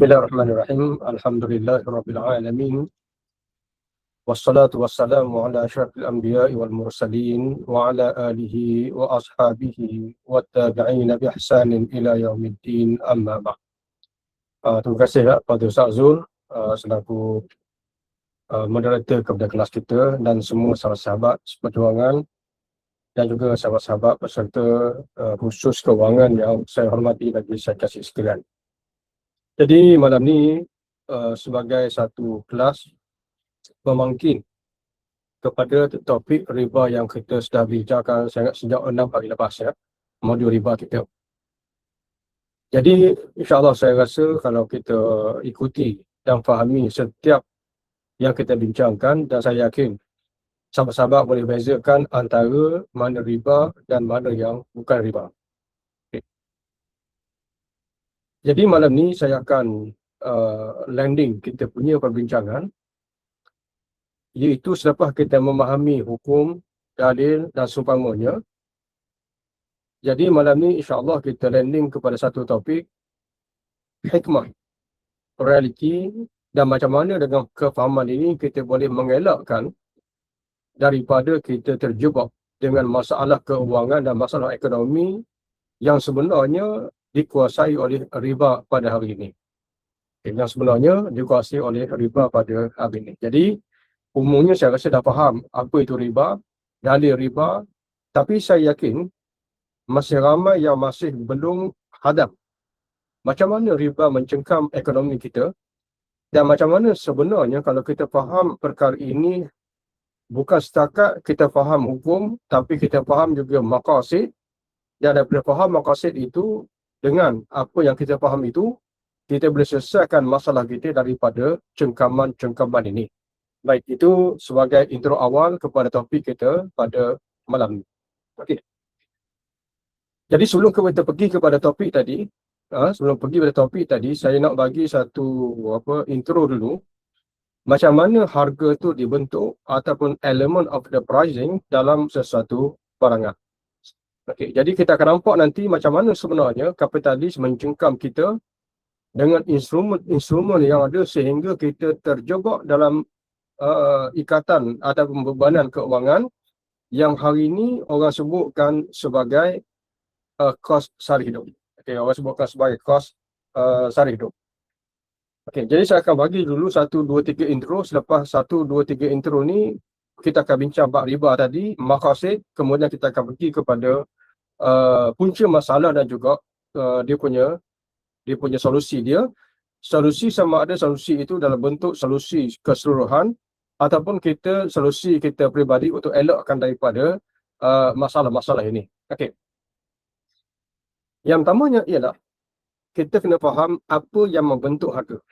Bismillahirrahmanirrahim. Alhamdulillahirabbil alamin. Wassalatu wassalamu ala asyrafil anbiya'i wal mursalin wa ala alihi wa ashabihi wat tabi'in bi ihsanin ila yaumiddin, amma ba'd. Terima kasih kepada Ustaz Zul selaku moderator kepada kelas kita dan semua sahabat-sahabat seperjuangan dan juga sahabat-sahabat peserta khusus kewangan yang saya hormati bagi saya kasih sekalian. Jadi malam ni sebagai satu kelas memangkin kepada topik riba yang kita sudah bincangkan sejak 6 hari lepas modul riba kita. Jadi insya-Allah saya rasa kalau kita ikuti dan fahami setiap yang kita bincangkan, dan saya yakin sahabat-sahabat boleh bezakan antara mana riba dan mana yang bukan riba. Okay. Jadi malam ni saya akan landing kita punya perbincangan, iaitu selepas kita memahami hukum, dalil dan seumpamanya. Jadi malam ni insya-Allah kita landing kepada satu topik hikmah, realiti, dan macam mana dengan kefahaman ini kita boleh mengelakkan daripada kita terjebak dengan masalah keuangan dan masalah ekonomi yang sebenarnya dikuasai oleh riba pada hari ini. Yang sebenarnya dikuasai oleh riba pada hari ini. Jadi umumnya saya rasa dah faham apa itu riba, dalil riba, tapi saya yakin masih ramai yang masih belum hadap macam mana riba mencengkam ekonomi kita, dan macam mana sebenarnya kalau kita faham perkara ini, bukan setakat kita faham hukum, tapi kita faham juga maqasid, dan daripada faham maqasid itu, dengan apa yang kita faham itu, kita boleh selesaikan masalah kita daripada cengkaman-cengkaman ini. Baik, itu sebagai intro awal kepada topik kita pada malam ini. Okey. Jadi sebelum kita pergi kepada topik tadi, saya nak bagi satu intro dulu. Macam mana harga tu dibentuk ataupun element of the pricing dalam sesuatu barangan. Okey, jadi kita akan nampak nanti macam mana sebenarnya kapitalis mencengkam kita dengan instrumen yang ada sehingga kita terjebak dalam ikatan ataupun bebanan keuangan yang hari ini orang sebutkan sebagai kos sara hidup. Okey, orang sebutkan sebagai kos sara hidup. Okey, jadi saya akan bagi dulu 1, 2, 3 intro. Selepas 1, 2, 3 intro ni, kita akan bincang bab riba tadi, maqasid, kemudian kita akan pergi kepada punca masalah dan juga dia punya solusi dia. Solusi sama ada solusi itu dalam bentuk solusi keseluruhan ataupun solusi kita peribadi untuk elakkan daripada masalah-masalah ini. Okey. Yang pertamanya ialah kita kena faham apa yang membentuk harga.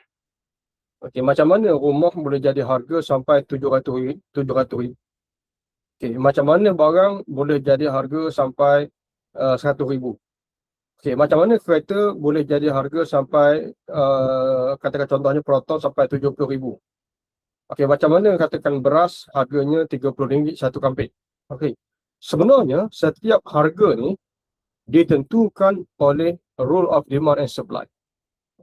Okey, macam mana rumah boleh jadi harga sampai 700,000. Okey, macam mana barang boleh jadi harga sampai 100,000. Okey, macam mana kereta boleh jadi harga sampai katakan contohnya Proton sampai 70,000. Okey, macam mana katakan beras harganya RM30 satu kampit. Okey. Sebenarnya setiap harga ni ditentukan oleh rule of demand and supply.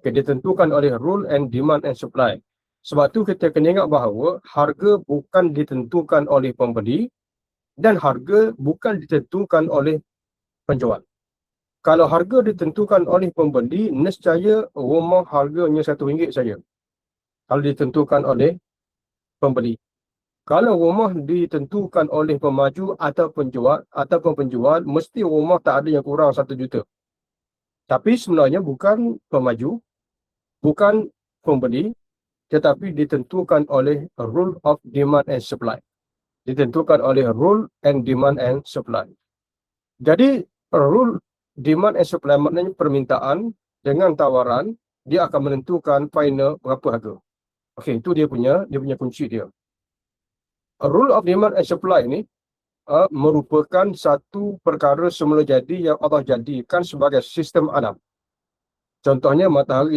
Okey, ditentukan oleh rule and demand and supply. Sebab tu kita kena ingat bahawa harga bukan ditentukan oleh pembeli dan harga bukan ditentukan oleh penjual. Kalau harga ditentukan oleh pembeli, nescaya rumah harganya RM1 saja. Kalau ditentukan oleh pembeli. Kalau rumah ditentukan oleh pemaju atau penjual, mesti rumah tak ada yang kurang 1 juta. Tapi sebenarnya bukan pemaju, bukan pembeli, tetapi ditentukan oleh rule of demand and supply. Ditentukan oleh rule and demand and supply. Jadi rule demand and supply maknanya permintaan dengan tawaran, dia akan menentukan final berapa harga. Okey, itu dia punya kunci dia. Rule of demand and supply ni merupakan satu perkara semula jadi yang Allah jadikan sebagai sistem alam. Contohnya matahari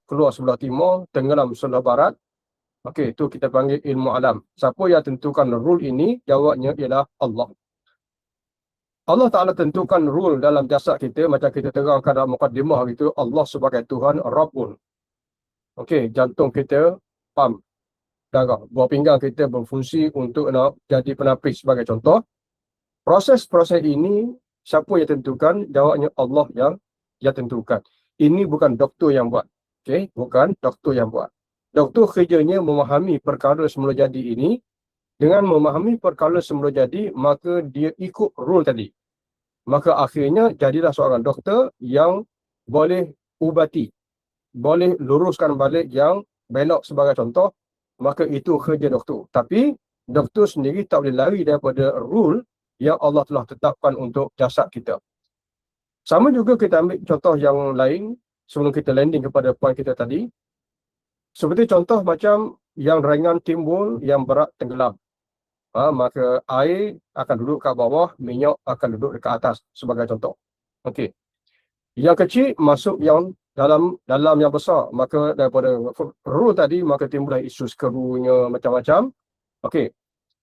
keluar sebelah timur, tenggelam sebelah barat. Okey, itu kita panggil ilmu alam. Siapa yang tentukan rule ini? Jawabnya ialah Allah. Allah Ta'ala tentukan rule dalam jasad kita, macam kita terangkan dalam mukaddimah itu, Allah sebagai Tuhan Rabbun. Okey, jantung kita pump darah, buah pinggang kita berfungsi untuk nak jadi penapis sebagai contoh. Proses-proses ini siapa yang tentukan? Jawabnya Allah yang tentukan. Ini bukan doktor yang buat. Okey, bukan doktor yang buat. Doktor kerjanya memahami perkara semula jadi ini. Dengan memahami perkara semula jadi, maka dia ikut rule tadi. Maka akhirnya jadilah seorang doktor yang boleh ubati, boleh luruskan balik yang belok sebagai contoh. Maka itu kerja doktor. Tapi doktor sendiri tak boleh lari daripada rule yang Allah telah tetapkan untuk jasad kita. Sama juga kita ambil contoh yang lain sebelum kita landing kepada poin kita tadi. Seperti contoh macam yang ringan timbul, yang berat tenggelam. Maka air akan duduk kat bawah, minyak akan duduk dekat atas sebagai contoh. Okey. Yang kecil masuk yang dalam yang besar. Maka daripada rule tadi, maka timbullah isu kerunya macam-macam. Okey.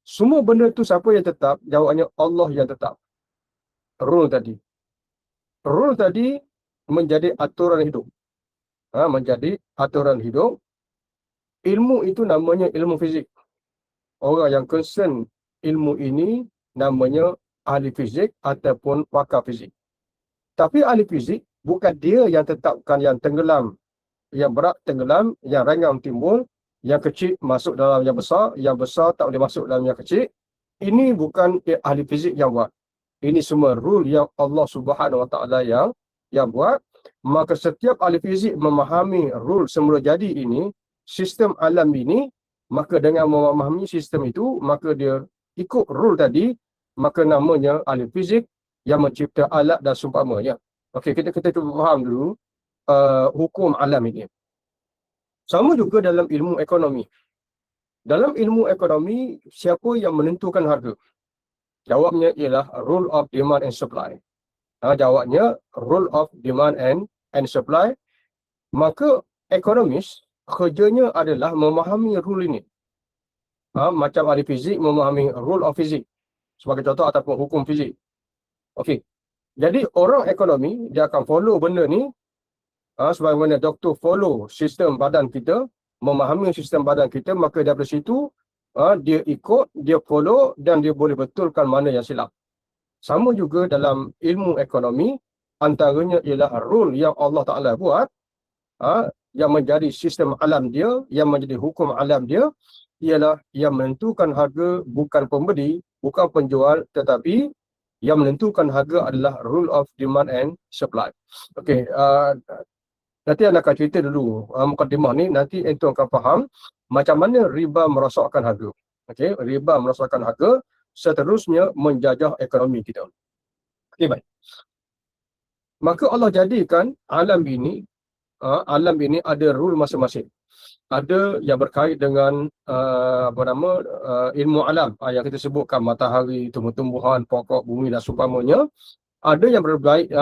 Semua benda tu siapa yang tetap? Jawabnya Allah yang tetap. Rule tadi. Rule tadi menjadi aturan hidup. Menjadi aturan hidup. Ilmu itu namanya ilmu fizik. Orang yang concern ilmu ini namanya ahli fizik ataupun pakar fizik. Tapi ahli fizik bukan dia yang tetapkan yang tenggelam, yang berat tenggelam, yang ringan timbul, yang kecil masuk dalam yang besar tak boleh masuk dalam yang kecil. Ini bukan ahli fizik yang buat. Ini semua rule yang Allah Subhanahu Wa Taala yang buat. Maka setiap ahli fizik memahami rule semula jadi ini, sistem alam ini, maka dengan memahami sistem itu, maka dia ikut rule tadi, maka namanya ahli fizik yang mencipta alat dan seumpamanya. Okey, kita cuba faham dulu hukum alam ini. Sama juga dalam ilmu ekonomi. Dalam ilmu ekonomi, siapa yang menentukan harga? Jawabnya ialah rule of demand and supply. Jawabnya rule of demand and supply. Maka ekonomis kerjanya adalah memahami rule ini. Macam ahli fizik memahami rule of fizik sebagai contoh ataupun hukum fizik. Okey. Jadi orang ekonomi dia akan follow benda ni sebagaimana doktor follow sistem badan kita, memahami sistem badan kita, maka daripada situ dia ikut, dia follow dan dia boleh betulkan mana yang silap. Sama juga dalam ilmu ekonomi, antaranya ialah rule yang Allah Taala buat yang menjadi sistem alam dia, yang menjadi hukum alam dia, ialah yang menentukan harga bukan pembeli, bukan penjual, tetapi yang menentukan harga adalah rule of demand and supply. Okey, nanti anda akan cerita dulu mukadimah ni, nanti anda akan faham macam mana riba merosakkan harga. Okey, riba merosakkan harga, seterusnya menjajah ekonomi kita. Okey, baik. Maka Allah jadikan alam ini ada rule masing-masing. Ada yang berkait dengan ilmu alam yang kita sebutkan matahari, tumbuh-tumbuhan, pokok, bumi dan seumpamanya. Ada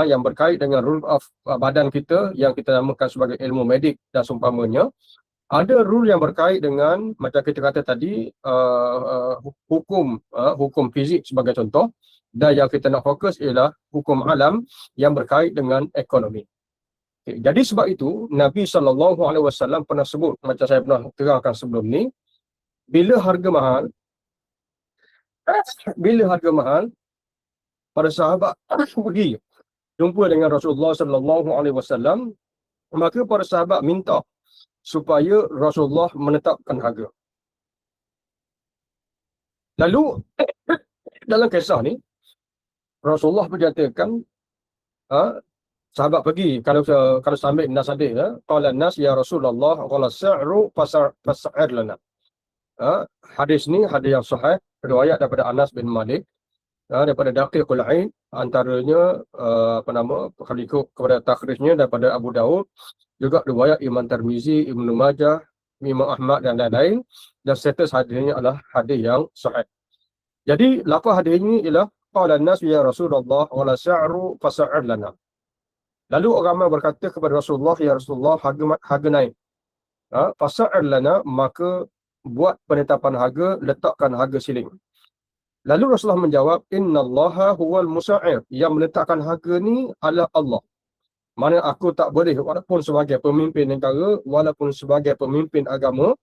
yang berkait dengan rule of badan kita yang kita namakan sebagai ilmu medik dan seumpamanya. Ada rule yang berkait dengan macam kita kata tadi hukum fizik sebagai contoh, dan yang kita nak fokus ialah hukum alam yang berkait dengan ekonomi. Okay, jadi sebab itu Nabi SAW pernah sebut, macam saya pernah terangkan sebelum ni, bila harga mahal para sahabat pergi jumpa dengan Rasulullah SAW, maka para sahabat minta supaya Rasulullah menetapkan harga. Lalu dalam kisah ni Rasulullah berkatakan, sahabat pergi, kalau sambil nas hadir, qala nas ya Rasulullah qala sa'ru fas'ir lana. Hadis ni hadis yang sahih, riwayat daripada Anas bin Malik, daripada Daqiqul Ain, antaranya kalau ikut kepada takhrijnya daripada Abu Daud, juga riwayat Imam Tirmizi, Ibnu Majah, Imam Ahmad dan lain-lain, dan status hadisnya adalah hadis yang sahih. Jadi lafaz hadis ini ialah qala nas ya Rasulullah qala sa'ru fas'ir lana. Lalu orang ramai berkata kepada Rasulullah, ya Rasulullah, harga naik. Fasa'ir lana, maka buat penetapan harga, letakkan harga siling. Lalu Rasulullah menjawab, innallaha huwal musa'ir, yang menetapkan harga ni adalah Allah. Mana aku tak boleh, walaupun sebagai pemimpin negara, walaupun sebagai pemimpin agama,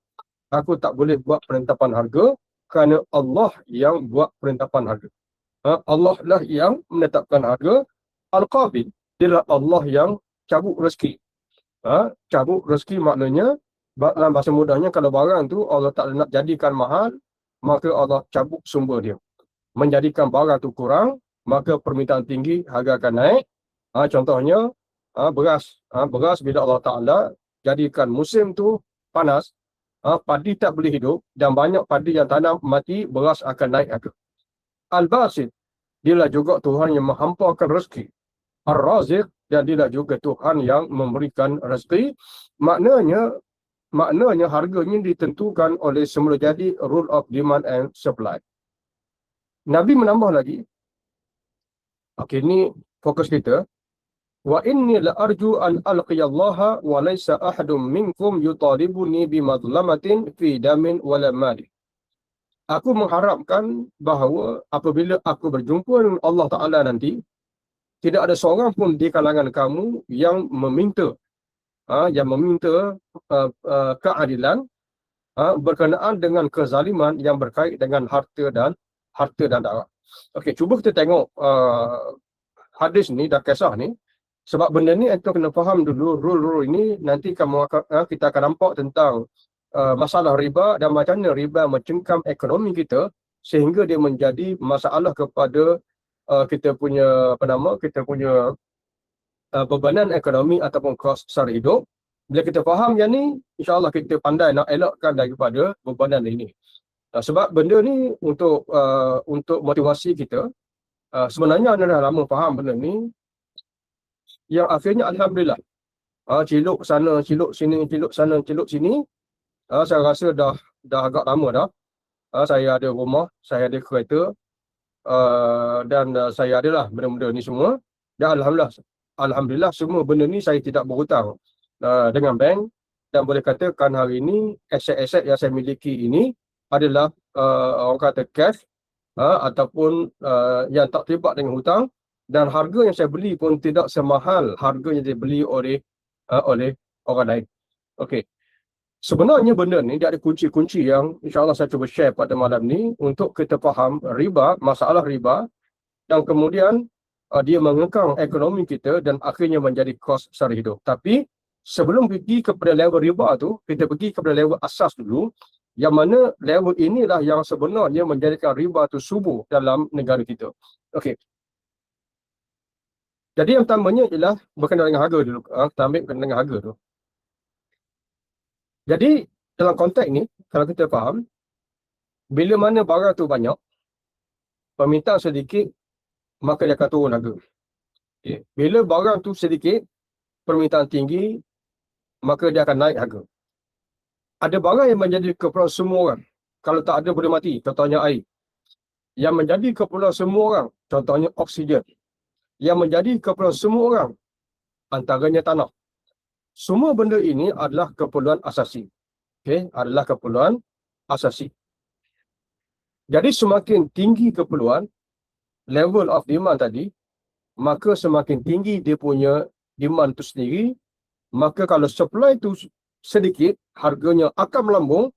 aku tak boleh buat penetapan harga kerana Allah yang buat penetapan harga. Allah lah yang menetapkan harga. Al-Qabid, dia Allah yang cabut rezeki. Cabut rezeki maknanya, dalam bahasa mudahnya, kalau barang tu Allah tak nak jadikan mahal, maka Allah cabut sumber dia. Menjadikan barang tu kurang, maka permintaan tinggi, harga akan naik. Contohnya, beras. Beras bila Allah Ta'ala jadikan musim tu panas, padi tak boleh hidup, dan banyak padi yang tanam mati, beras akan naik harga. Al-Basit, dialah juga Tuhan yang menghampakan rezeki. Ar-Raziq, dan dialah juga Tuhan yang memberikan rezeki. Maknanya harganya ditentukan oleh semula jadi rule of demand and supply. Nabi menambah lagi, okey, ni fokus kita. Wa inni la arju an alqiyallaha wa laysa ahadun minkum yutalibuni bimadlamatin fi damin wala mali. Aku mengharapkan bahawa apabila aku berjumpa dengan Allah Ta'ala nanti, tidak ada seorang pun di kalangan kamu yang meminta keadilan berkenaan dengan kezaliman yang berkait dengan harta dan darah. Okey, cuba kita tengok hadis ni dan kisah ni. Sebab benda ni kita kena faham dulu rule-rule ini. Nanti kita akan nampak tentang masalah riba dan macam mana riba mencengkam ekonomi kita sehingga dia menjadi masalah kepada kita punya bebanan ekonomi ataupun kos sara hidup. Bila kita faham yang ni, insya-Allah kita pandai nak elakkan daripada bebanan ini. Sebab benda ni untuk motivasi kita. Sebenarnya anda dah lama faham benda ni, yang akhirnya alhamdulillah, ciluk sana, ciluk sini, ciluk sana, ciluk sini. Saya rasa dah agak lama dah. Saya ada rumah, saya ada kereta, dan saya adalah benda-benda ni semua. Dan alhamdulillah semua benda ni saya tidak berhutang dengan bank, dan boleh katakan hari ini aset-aset yang saya miliki ini adalah orang kata cash, ataupun yang tak terlibat dengan hutang, dan harga yang saya beli pun tidak semahal harga yang dibeli oleh orang lain. Okey. Sebenarnya benda ni dia ada kunci-kunci yang insya-Allah saya cuba share pada malam ni untuk kita faham riba, masalah riba, dan kemudian dia mengekang ekonomi kita dan akhirnya menjadi kos sara hidup. Tapi sebelum pergi kepada level riba tu, kita pergi kepada level asas dulu, yang mana level inilah yang sebenarnya menjadikan riba tu subuh dalam negara kita. Okey. Jadi yang pertamanya ialah berkenaan dengan harga dulu. Kita ambil berkenaan dengan harga tu. Jadi dalam konteks ni, kalau kita faham, bila mana barang tu banyak, permintaan sedikit, maka dia akan turun harga. Okay. Bila barang tu sedikit, permintaan tinggi, maka dia akan naik harga. Ada barang yang menjadi keperluan semua orang. Kalau tak ada boleh mati, contohnya air. Yang menjadi keperluan semua orang, contohnya oksigen. Yang menjadi keperluan semua orang, antaranya tanah. Semua benda ini adalah keperluan asasi. Okey, adalah keperluan asasi. Jadi semakin tinggi keperluan, level of demand tadi, maka semakin tinggi dia punya demand tu sendiri. Maka kalau supply tu sedikit, harganya akan melambung,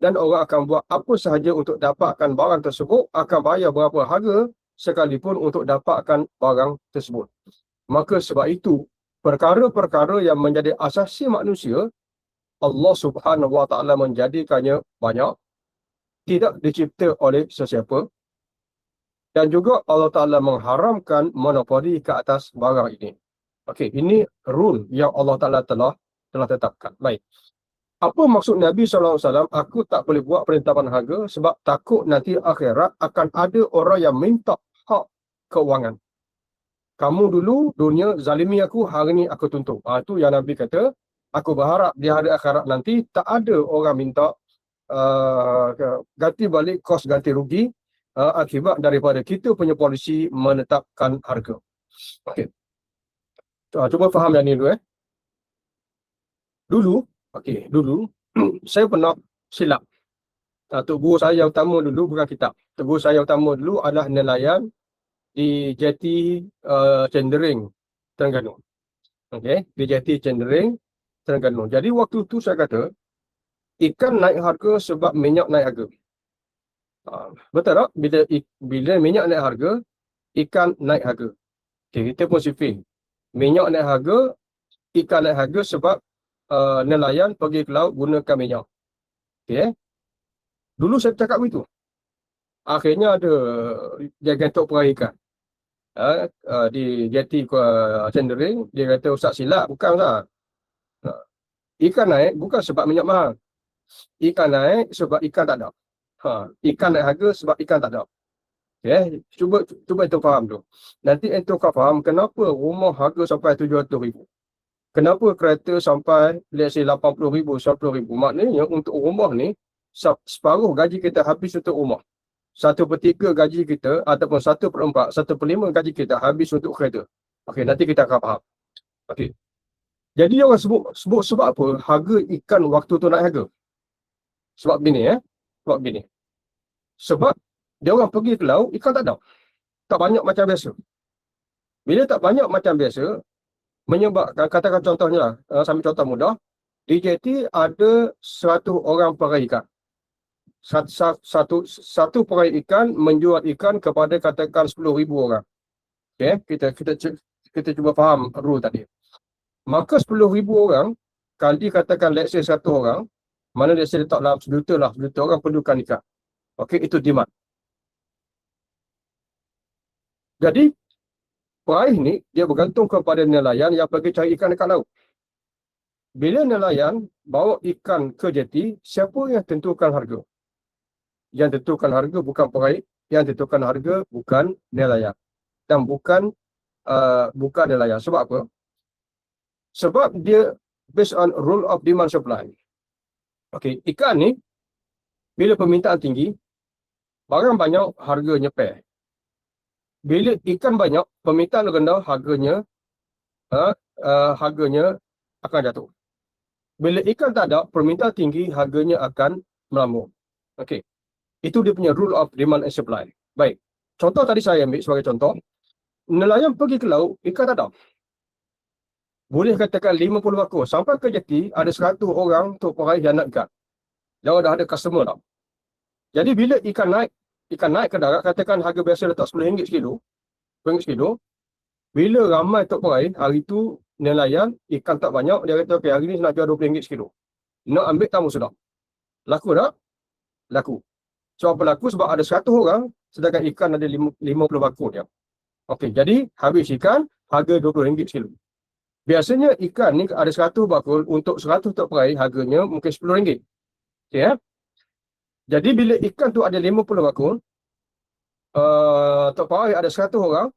dan orang akan buat apa sahaja untuk dapatkan barang tersebut, akan bayar berapa harga sekalipun untuk dapatkan barang tersebut. Maka sebab itu, perkara-perkara yang menjadi asasi manusia, Allah Subhanahu Wa Taala menjadikannya banyak, tidak dicipta oleh sesiapa, dan juga Allah Ta'ala mengharamkan monopoli ke atas barang ini. Okey, ini rule yang Allah Ta'ala telah tetapkan. Baik. Apa maksud Nabi SAW, aku tak boleh buat penetapan harga sebab takut nanti akhirat akan ada orang yang minta hak keuangan. Kamu dulu dunia zalimi aku, hari ni aku tuntut. Itu yang Nabi kata, aku berharap di hari akhirat nanti tak ada orang minta ganti balik kos ganti rugi akibat daripada kita punya polisi menetapkan harga. Okey. Cuba faham yang ni dulu. Dulu saya pernah silap. Tok guru saya yang utama dulu bukan kitab. Tok guru saya yang utama dulu adalah nelayan di jeti Cendering, Terengganu. Okey, DJT cenderung Terengganu. Jadi waktu tu saya kata ikan naik harga sebab minyak naik harga. Betul tak? Bila minyak naik harga, ikan naik harga. Okay, kita pun sifir. Minyak naik harga, ikan naik harga sebab nelayan pergi ke laut gunakan minyak. Okay. Dulu saya cakap begitu. Akhirnya ada jagantok peraih ikan. Di jeti Cendering, dia kata Ustaz silap. Bukan Ustaz. Ikan naik bukan sebab minyak mahal. Ikan naik sebab ikan tak ada. Ikan naik harga sebab ikan tak ada. Okay. Cuba itu faham tu. Nanti itu kau faham kenapa rumah harga sampai 700,000. Kenapa kereta sampai let's say 80,000, 90,000. Maknanya untuk rumah ni separuh gaji kita habis untuk rumah. 1/3 gaji kita ataupun 1/4, 1/5 gaji kita habis untuk kereta. Okey, nanti kita akan faham. Okey. Jadi orang sebut sebab apa harga ikan waktu tu naik harga? Sebab begini Sebab begini. Sebab dia orang pergi ke laut, ikan tak ada. Tak banyak macam biasa. Bila tak banyak macam biasa, menyebabkan, katakan contohnya lah, sambil contoh mudah, di JT ada 100 orang peraih ikan. Satu peraih ikan menjual ikan kepada katakan 10,000 orang. Okay? Kita cuba faham rule tadi. Maka 10,000 orang, kali katakan let's say 1 orang, mana let's say letak dalam sejuta lah, sejuta orang perlukan ikan. Okay, itu demand. Jadi, peraih ni, dia bergantung kepada nelayan yang pergi cari ikan dekat laut. Bila nelayan bawa ikan ke jeti, siapa yang tentukan harga? Yang tentukan harga bukan peraih, yang tentukan harga bukan nelayan. Dan bukan nelayan. Sebab apa? Sebab dia based on rule of demand supply. Okey, ikan ni, bila permintaan tinggi, barang banyak, harga nyepeh. Bila ikan banyak, permintaan rendah, harganya akan jatuh. Bila ikan tak ada, permintaan tinggi, harganya akan melambung. Okey. Itu dia punya rule of demand and supply. Baik. Contoh tadi saya ambil sebagai contoh. Nelayan pergi ke laut, ikan tak ada. Boleh katakan 50 ekor. Sampai ke jeti, ada 100 orang untuk peraih yang nak ikan. Dia dah ada customer tau. Jadi bila ikan naik ke darat, katakan harga biasa letak RM10 sekilo, RM10 sekilo, bila ramai tok peraih, hari tu nelayan, ikan tak banyak, dia kata, okay, hari ni nak jual RM20 sekilo. Nak ambil tamu sudah. Laku tak? Laku. So apa laku? Sebab ada 100 orang, sedangkan ikan ada 50 bakul dia. Okey, jadi habis ikan, harga RM20 sekilo. Biasanya ikan ni ada 100 bakul, untuk 100 tok peraih, harganya mungkin RM10. Okay, ya? Jadi bila ikan tu ada 50 bakul, tok peraih ada 100 orang,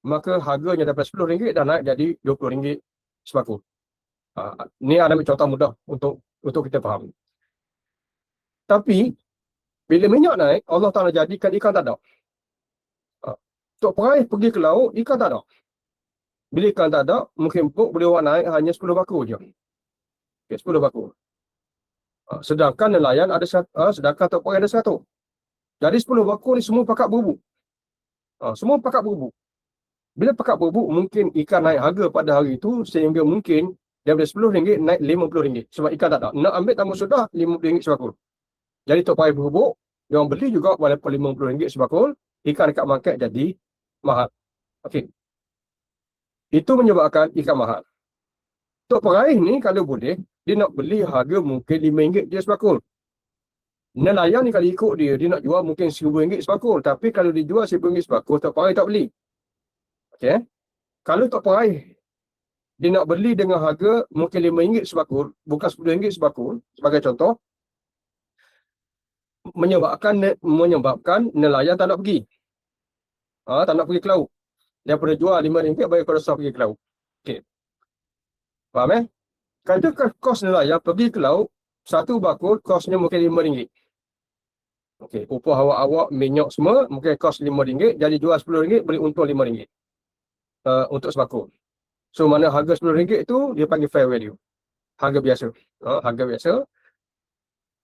maka harganya daripada RM10 dah naik jadi RM20 sebakul. Ni ada contoh mudah untuk kita faham. Tapi bila minyak naik, Allah Ta'ala jadikan ikan tak ada. Tok peraih pergi ke laut, ikan tak ada. Bila ikan tak ada, mungkin boleh buat naik hanya 10 bakul je. Okay, 10 bakul. Sedangkan nelayan ada sedangkan tok peraih ada 100. Jadi 10 bakul ni semua pakat berebut. Semua pakat berebut. Bila pakat berebut, mungkin ikan naik harga pada hari itu sehingga mungkin daripada RM10 naik RM50. Sebab ikan tak ada. Nak ambil tamu sudah RM50 sebakul. Jadi tok peraih berebut, dia orang beli juga walaupun RM50 sebakul, ikan dekat market jadi mahal. Okey. Itu menyebabkan ikan mahal. Tok peraih ni kalau boleh, dia nak beli harga mungkin RM5 je sebakul. Nelayan ni kalau ikut dia nak jual mungkin RM1,000 sebakul. Tapi kalau dia jual RM1,000 sebakul, tok peraih tak beli. Okay. Kalau tok peraih, dia nak beli dengan harga mungkin RM5 sebakul, bukan RM10 sebakul, sebagai contoh, menyebabkan nelayan tak nak pergi. Tak nak pergi ke laut. Daripada jual RM5, bagi kau rasa pergi ke laut. Okay. Faham Katakan kos nelayan pergi ke laut, satu bakul, kosnya mungkin RM5. Okey, upah awak minyak semua, mungkin kos RM5, jadi jual RM10, boleh untung RM5. Untuk sebakul. So, mana harga RM10 itu, dia panggil fair value. Harga biasa. Harga biasa.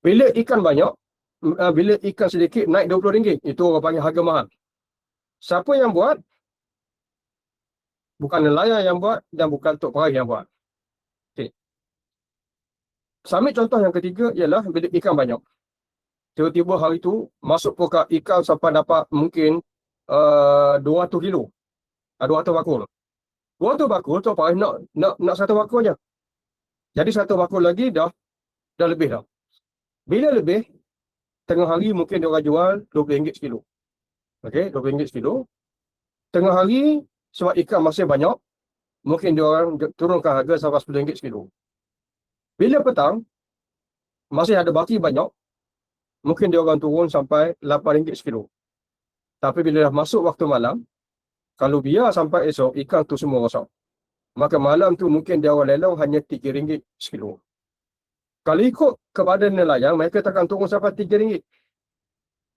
Bila ikan banyak, bila ikan sedikit, naik RM20. Itu orang panggil harga mahal. Siapa yang buat? Bukan nelayan yang buat dan bukan tok peraih yang buat. Okey. Sambil contoh yang ketiga ialah bila ikan banyak. Tiba-tiba hari tu masuk pokok ikan sampai dapat mungkin 200 kilo. 200 bakul. 200 bakul tok peraih nak satu bakul je. Jadi satu bakul lagi dah lebih dah. Bila lebih, tengah hari mungkin dia orang jual RM20 sekilo. Okey, RM20 sekilo. Tengah hari sebab ikan masih banyak, mungkin dia orang turunkan harga sampai RM10 sekilo. Bila petang, masih ada baki banyak, mungkin dia orang turun sampai RM8 sekilo. Tapi bila dah masuk waktu malam, kalau biar sampai esok, ikan tu semua rosak. Maka malam tu mungkin dia orang lelang hanya RM3 sekilo. Kalau ikut kepada nelayan, mereka takkan turun sampai RM3.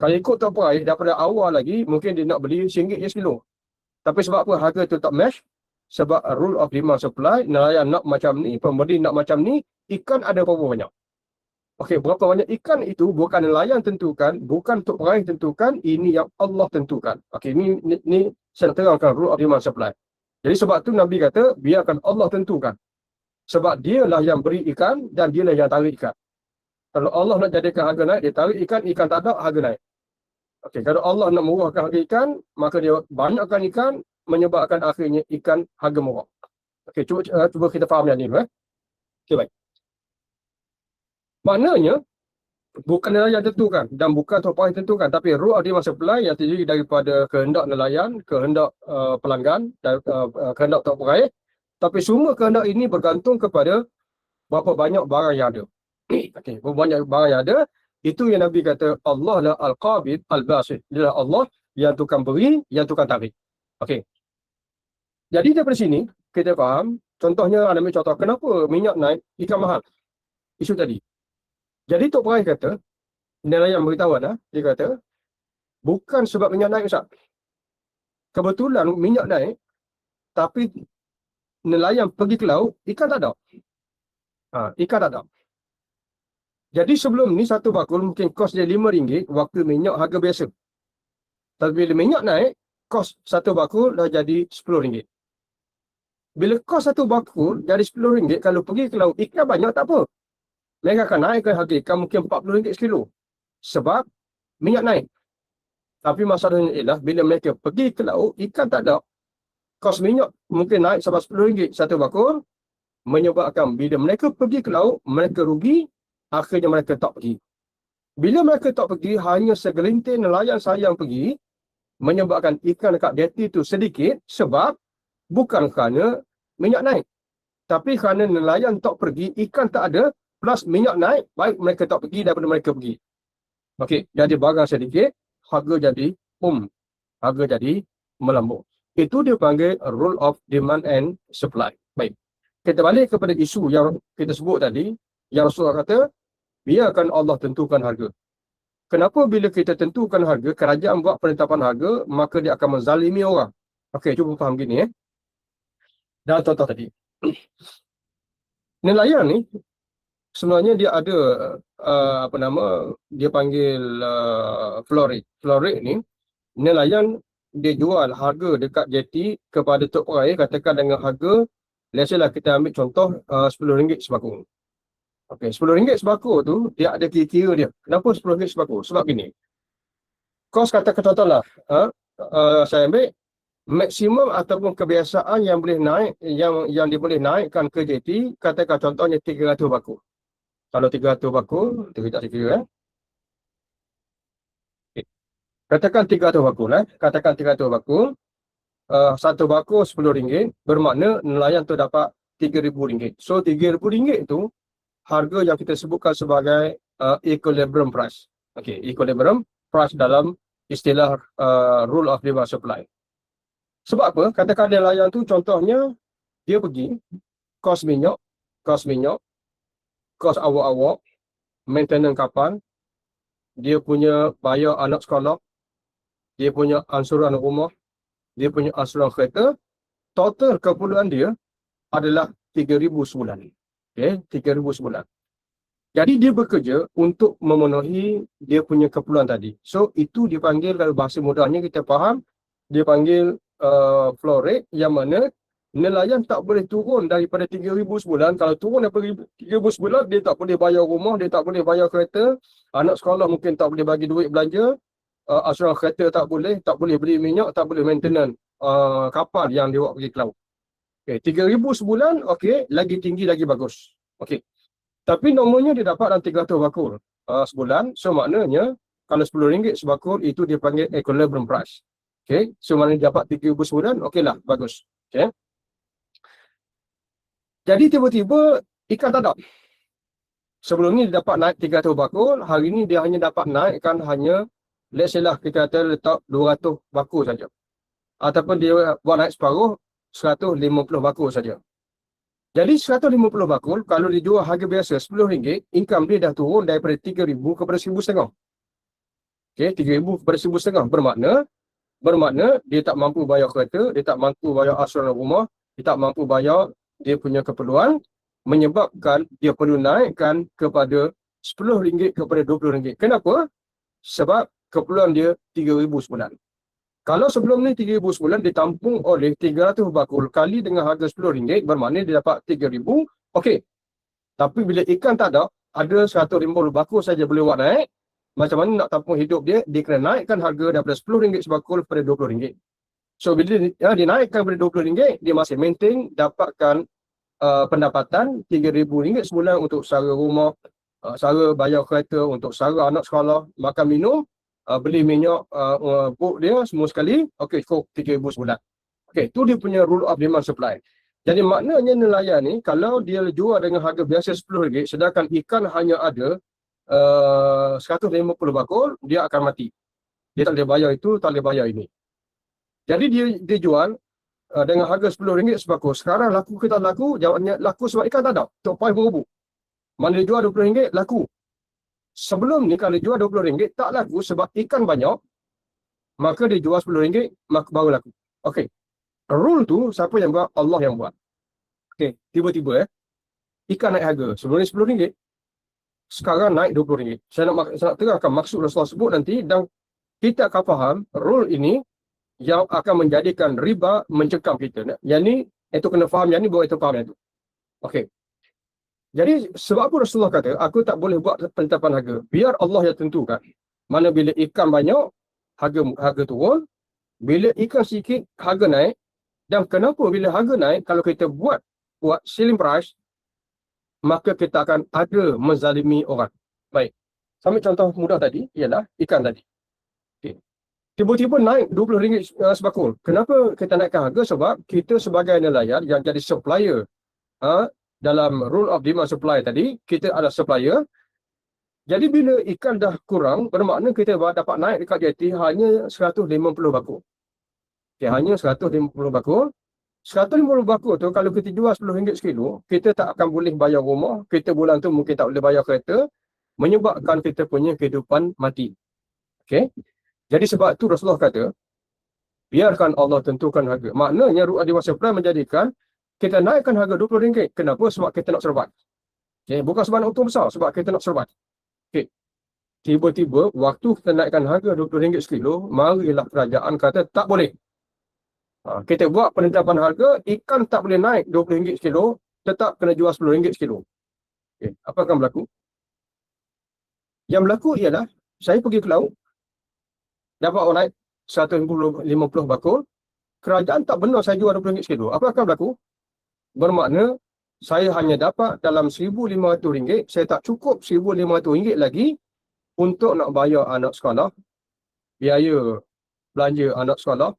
Kalau ikut tok peraih, daripada awal lagi, mungkin dia nak beli RM1 je sekilo. Tapi sebab apa harga tu tak match? Sebab rule of demand supply, nelayan nak macam ni, pembeli nak macam ni, ikan ada berapa banyak. Okey, berapa banyak ikan itu bukan nelayan tentukan, bukan tok peraih tentukan, ini yang Allah tentukan. Okey, ni saya nak terangkan rule of demand supply. Jadi sebab tu Nabi kata, biarkan Allah tentukan. Sebab dialah yang beri ikan dan dialah yang tarik ikan. Kalau Allah nak jadikan harga naik, dia tarik ikan, ikan tak ada, harga naik. Okey, kalau Allah nak murahkan harga ikan, maka dia banyakkan ikan, menyebabkan akhirnya ikan harga murah. Okey, cuba kita faham yang ni dulu. Okey, baik. Maknanya, bukan nelayan tentukan dan bukan tok peraih tentukan, tapi rule of demand supply yang terdiri daripada kehendak nelayan, kehendak pelanggan, dan kehendak tok peraih. Tapi semua kehendak ini bergantung kepada berapa banyak barang yang ada. Okey, berapa banyak barang yang ada, itu yang Nabi kata Allah la al-qabid al-basit. Dia Allah yang tukang beri, yang tukang tarik. Okey. Jadi daripada sini kita faham, contohnya ada ambil contoh kenapa minyak naik, ikan mahal. Isu tadi. Jadi tok peraih kata, nelayan beritahu dia kata bukan sebab minyak naik Ustaz. Kebetulan minyak naik tapi nelayan pergi ke laut, ikan tak ada. Ikan tak ada. Jadi sebelum ni satu bakul mungkin kos dia RM5 waktu minyak harga biasa. Tapi bila minyak naik, kos satu bakul dah jadi RM10. Bila kos satu bakul jadi RM10, kalau pergi ke laut ikan banyak tak apa. Mereka akan naikkan harga ikan mungkin RM40 sekilo. Sebab minyak naik. Tapi masalahnya ialah bila mereka pergi ke laut, ikan tak ada. Kos minyak mungkin naik sampai RM10 satu bakul. Menyebabkan bila mereka pergi ke laut, mereka rugi. Akhirnya mereka tak pergi. Bila mereka tak pergi, hanya segelintir nelayan saya yang pergi, menyebabkan ikan dekat jeti itu sedikit sebab bukan kerana minyak naik. Tapi kerana nelayan tak pergi, ikan tak ada, plus minyak naik, baik mereka tak pergi daripada mereka pergi. Okey, jadi barang sedikit, harga jadi harga jadi melambung. Itu dia panggil rule of demand and supply. Baik. Kita balik kepada isu yang kita sebut tadi, yang Rasulullah kata, biarkan Allah tentukan harga. Kenapa bila kita tentukan harga, kerajaan buat penetapan harga, maka dia akan menzalimi orang. Okey, cuba faham gini Dalam contoh tadi. Nelayan ni, sebenarnya dia ada, dia panggil floor rate. Floor rate ni, nelayan dia jual harga dekat jeti kepada tok peraih, katakan dengan harga, let's say lah kita ambil contoh RM10 sebakul. Okey, RM10 sebakul tu, dia ada kira-kira dia. Kenapa RM10 sebakul? Sebab gini, kos katakan contohlah, saya ambil maksimum ataupun kebiasaan yang boleh naik, yang dia boleh naikkan ke jeti, katakan contohnya 300 bakul. Kalau 300 bakul, kita tak kira okay. Katakan 300 bakul katakan 300 bakul, satu bakul RM10, bermakna nelayan tu dapat RM3,000. So RM3,000 itu harga yang kita sebutkan sebagai equilibrium price. Okey, equilibrium price dalam istilah rule of demand supply. Sebab apa? Katakan nelayan tu contohnya dia pergi kos minyak, kos awak-awak, maintenance kapal, dia punya bayar anak sekolah, dia punya ansuran rumah, dia punya ansuran kereta, total keperluan dia adalah RM3,000 sebulan. Okey, RM3,000 sebulan. Jadi dia bekerja untuk memenuhi dia punya keperluan tadi. So itu dipanggil, kalau bahasa mudahnya kita faham, dia panggil floor rate, yang mana nelayan tak boleh turun daripada 3,000 sebulan. Kalau turun daripada 3,000 sebulan, dia tak boleh bayar rumah, dia tak boleh bayar kereta, anak sekolah mungkin tak boleh bagi duit belanja, asuransi kereta tak boleh beli minyak, tak boleh maintenance kapal yang dia bawa pergi ke laut. Okay, 3,000 sebulan, okey, lagi tinggi lagi bagus. Okey. Tapi normalnya dia dapat dalam 300 bakul sebulan. So maknanya kalau RM10 sebakul itu dia panggil equilibrium price. Okey. So maknanya dia dapat 3,000 sebulan, okeylah, bagus. Okey. Jadi tiba-tiba ikan tak ada. Sebelum ni dia dapat naik 300 bakul, hari ni dia hanya dapat naikkan hanya, let's say lah, kita kata letak 200 bakul saja. Ataupun dia buat naik separuh, 150 bakul saja. Jadi 150 bakul, kalau dijual harga biasa RM10, income dia dah turun daripada 3,000 kepada 1,500. Okey, 3,000 kepada 1,500. Bermakna dia tak mampu bayar kereta, dia tak mampu bayar asuransi rumah, dia tak mampu bayar dia punya keperluan, menyebabkan dia perlu naikkan kepada RM10 kepada RM20. Kenapa? Sebab keperluan dia 3,000 sebulan. Kalau sebelum ni 3,000 sebulan ditampung oleh 300 bakul kali dengan harga RM10, bermakna dia dapat 3,000. Okey. Tapi bila ikan tak ada 150 bakul saja boleh buat naik. Macam mana nak tampung hidup dia? Dia kena naikkan harga daripada RM10 sebakul kepada RM20. So bila dia naikkan kepada RM20, dia masih maintain dapatkan pendapatan RM3,000 sebulan untuk sara rumah, sara bayar kereta, untuk sara anak sekolah, makan minum, beli minyak, buk dia semua sekali. Okey, cukup RM3,000 sebulan. Okey, tu dia punya rule of demand supply. Jadi maknanya nelayan ni kalau dia jual dengan harga biasa RM10, sedangkan ikan hanya ada 150 bakul, dia akan mati. Dia tak boleh bayar itu, tak boleh bayar ini. Jadi dia jual dengan harga RM10 sebakul. Sekarang laku ke tak laku? Jawabnya laku sebab ikan tak ada. Tok Pai berubah. Mana dia jual RM20, laku. Sebelum ni kalau jual RM20 tak laku sebab ikan banyak, maka dia jual RM10, maka baru laku. Okey. Rule tu siapa yang buat? Allah yang buat. Okey, tiba-tiba ikan naik harga. Sebelum ni RM10, sekarang naik RM20. Saya nak terangkan maksud Rasulullah sebut nanti, dan kita akan faham rule ini yang akan menjadikan riba mencekam kita. Yang ni, itu kena faham yang ni, baru itu faham yang itu. Okey. Jadi sebab apa Rasulullah kata, aku tak boleh buat penetapan harga. Biar Allah yang tentukan. Mana bila ikan banyak, harga turun. Bila ikan sikit, harga naik. Dan kenapa bila harga naik, kalau kita buat ceiling price, maka kita akan ada menzalimi orang. Baik. Sambil contoh mudah tadi, ialah ikan tadi. Okay. Tiba-tiba naik RM20 sebakul. Kenapa kita naikkan harga? Sebab kita sebagai nelayan yang jadi supplier, dalam rule of demand supply tadi, kita ada supplier. Jadi bila ikan dah kurang, bermakna kita dapat naik dekat jeti hanya 150 bakul. Okay, hanya 150 bakul. 150 bakul tu kalau kita jual RM10 sekilo, kita tak akan boleh bayar rumah, kita bulan tu mungkin tak boleh bayar kereta, menyebabkan kita punya kehidupan mati. Okey. Jadi sebab tu Rasulullah kata, biarkan Allah tentukan harga. Maknanya rule of demand supply menjadikan kita naikkan harga RM20. Kenapa? Sebab kita nak survive. Okay. Bukan sebab nak untung besar, sebab kita nak survive. Okay. Tiba-tiba, waktu kita naikkan harga RM20 sekilo, marilah kerajaan kata tak boleh. Kita buat penetapan harga, ikan tak boleh naik RM20 sekilo, tetap kena jual RM10 sekilo. Okay. Apa akan berlaku? Yang berlaku ialah, saya pergi ke laut, dapat orang naik 150 bakul, kerajaan tak benar saya jual RM20 sekilo. Apa akan berlaku? Bermakna, saya hanya dapat dalam RM1,500, saya tak cukup RM1,500 lagi untuk nak bayar anak sekolah, biaya belanja anak sekolah,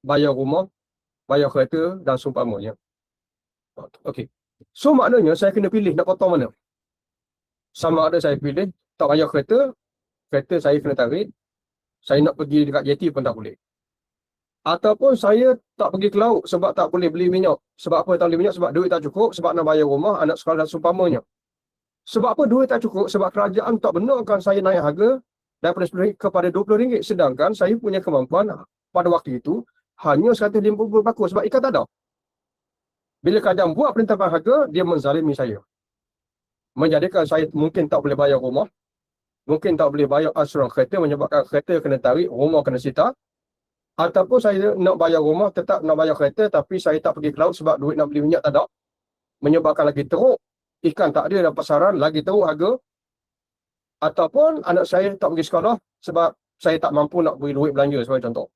bayar rumah, bayar kereta dan seumpamanya. Okey. So maknanya saya kena pilih nak potong mana. Sama ada saya pilih tak bayar kereta, kereta saya kena tarik, saya nak pergi dekat jeti pun tak boleh. Ataupun saya tak pergi ke laut sebab tak boleh beli minyak. Sebab apa tak beli minyak? Sebab duit tak cukup, sebab nak bayar rumah, anak sekolah dan seumpamanya. Sebab apa duit tak cukup? Sebab kerajaan tak benarkan saya naik harga daripada RM10 kepada RM20. Sedangkan saya punya kemampuan pada waktu itu hanya 150 bakul sebab ikan tak ada. Bila kerajaan buat penetapan harga, dia menzalimi saya. Menjadikan saya mungkin tak boleh bayar rumah, mungkin tak boleh bayar asuransi kereta, menyebabkan kereta kena tarik, rumah kena sita. Ataupun saya nak bayar rumah, tetap nak bayar kereta, tapi saya tak pergi ke laut sebab duit nak beli minyak tak ada. Menyebabkan lagi teruk, ikan tak ada dalam pasaran, lagi teruk harga. Ataupun anak saya tak pergi sekolah sebab saya tak mampu nak beri duit belanja sebagai contoh.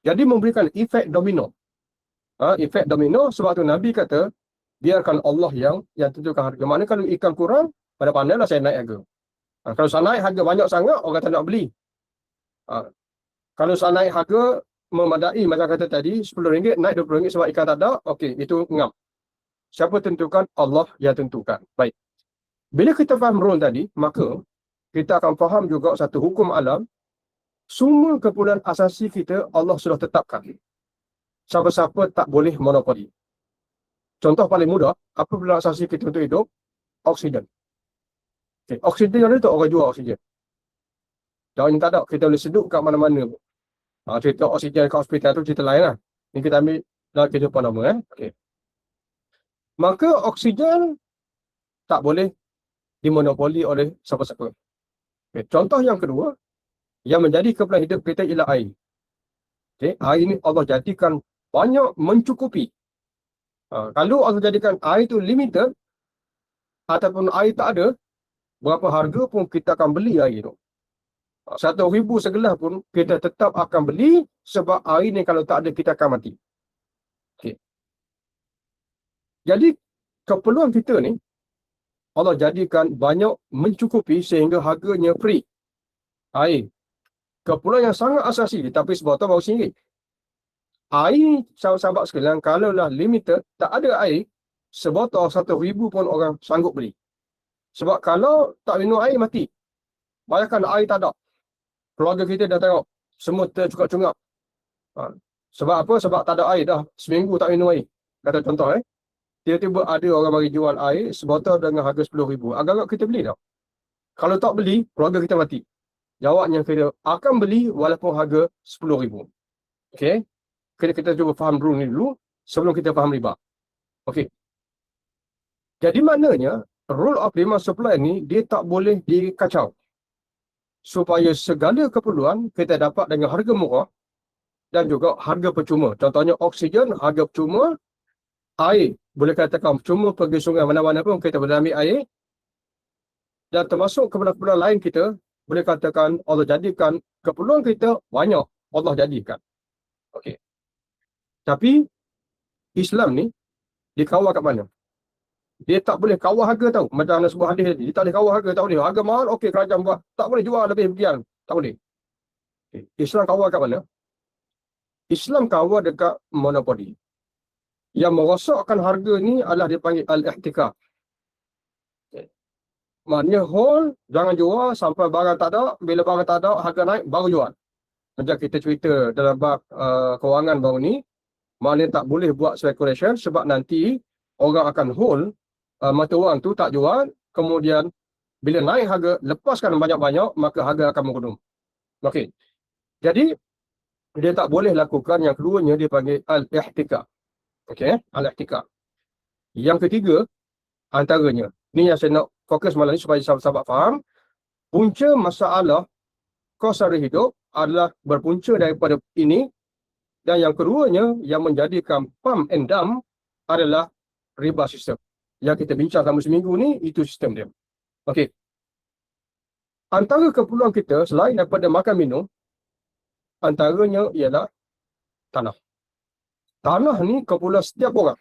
Jadi memberikan efek domino. Efek domino, sebab tu Nabi kata, biarkan Allah yang tentukan harga. Maknanya kalau ikan kurang, pada pandailah saya naik harga. Kalau saya naik harga banyak sangat, orang tak nak beli. Kalau saya naik harga memadai, macam kata tadi, RM10, naik RM20 sebab ikan tak ada, okey, itu ngam. Siapa tentukan? Allah yang tentukan. Baik. Bila kita faham rule tadi, maka kita akan faham juga satu hukum alam. Semua keperluan asasi kita Allah sudah tetapkan. Siapa-siapa tak boleh monopoli. Contoh paling mudah, apa keperluan asasi kita untuk hidup? Oksigen. Okay. Oksigen yang ada tu orang jual oksigen. Jangan yang tak ada, kita boleh seduh kat mana-mana. Cerita oksigen kat hospital tu cerita lain lah. Ini kita ambil dalam kehidupan normal. Okay. Maka oksigen tak boleh dimonopoli oleh siapa-siapa. Okay. Contoh yang kedua, yang menjadi keperluan hidup kita ialah air. Okay. Air ini Allah jadikan banyak mencukupi. Kalau Allah jadikan air itu limited, ataupun air tak ada, berapa harga pun kita akan beli air itu. 1,000 segelas pun kita tetap akan beli sebab air ni kalau tak ada kita akan mati. Okay. Jadi keperluan kita ni Allah jadikan banyak mencukupi sehingga harganya free. Air. Keperluan yang sangat asasi tapi sebotol baru RM1. Air, sahabat-sahabat sekalian, kalaulah limited, tak ada air, sebotol 1,000 pun orang sanggup beli. Sebab kalau tak minum air, mati. Bayangkan air tak ada. Keluarga kita dah tengok, semua tercungap-cungap. Sebab apa? Sebab tak ada air dah. Seminggu tak minum air. Kata contoh, tiba-tiba ada orang bagi jual air, sebotol dengan harga RM10,000. Agak-agak kita beli tak? Kalau tak beli, keluarga kita mati. Jawabnya kita akan beli walaupun harga RM10,000. Okey? Kita cuba faham rule ni dulu sebelum kita faham riba. Okey. Jadi maknanya rule of demand supply ni dia tak boleh dikacau. Supaya segala keperluan kita dapat dengan harga murah dan juga harga percuma. Contohnya oksigen harga percuma, air boleh katakan percuma, pergi sungai mana-mana pun kita boleh ambil air. Dan termasuk keperluan-keperluan lain kita boleh katakan Allah jadikan keperluan kita banyak Allah jadikan. Okey. Tapi Islam ni dikawal kat mana? Dia tak boleh kawal harga tau. Macam ada sebuah hadis tadi, dia tak boleh kawal harga, tak boleh. Harga mahal, okey kerajaan buat. Tak boleh jual lebih sekian. Tak boleh. Okay. Islam kawal kat mana? Islam kawal dekat monopoli. Yang merosakkan harga ni adalah dipanggil al-ihtikar. Okay. Maknanya hold, jangan jual sampai barang tak ada. Bila barang tak ada, harga naik, baru jual. Macam kita cerita dalam bab kewangan baru ni, maknanya tak boleh buat speculation sebab nanti orang akan hold mata wang tu tak jual, kemudian bila naik harga, lepaskan banyak-banyak, maka harga akan menurun. Okey. Jadi dia tak boleh lakukan yang keduanya dia panggil al-ihtikar. Okey, al-ihtikar. Yang ketiga antaranya, ni yang saya nak fokus malam ni supaya sahabat-sahabat faham, punca masalah kos sara hidup adalah berpunca daripada ini, dan yang keduanya yang menjadikan pump and dump adalah riba sistem. Yang kita bincang selama seminggu ni, itu sistem dia. Okey. Antara keperluan kita selain daripada makan minum, antaranya ialah tanah. Tanah ni keperluan setiap orang.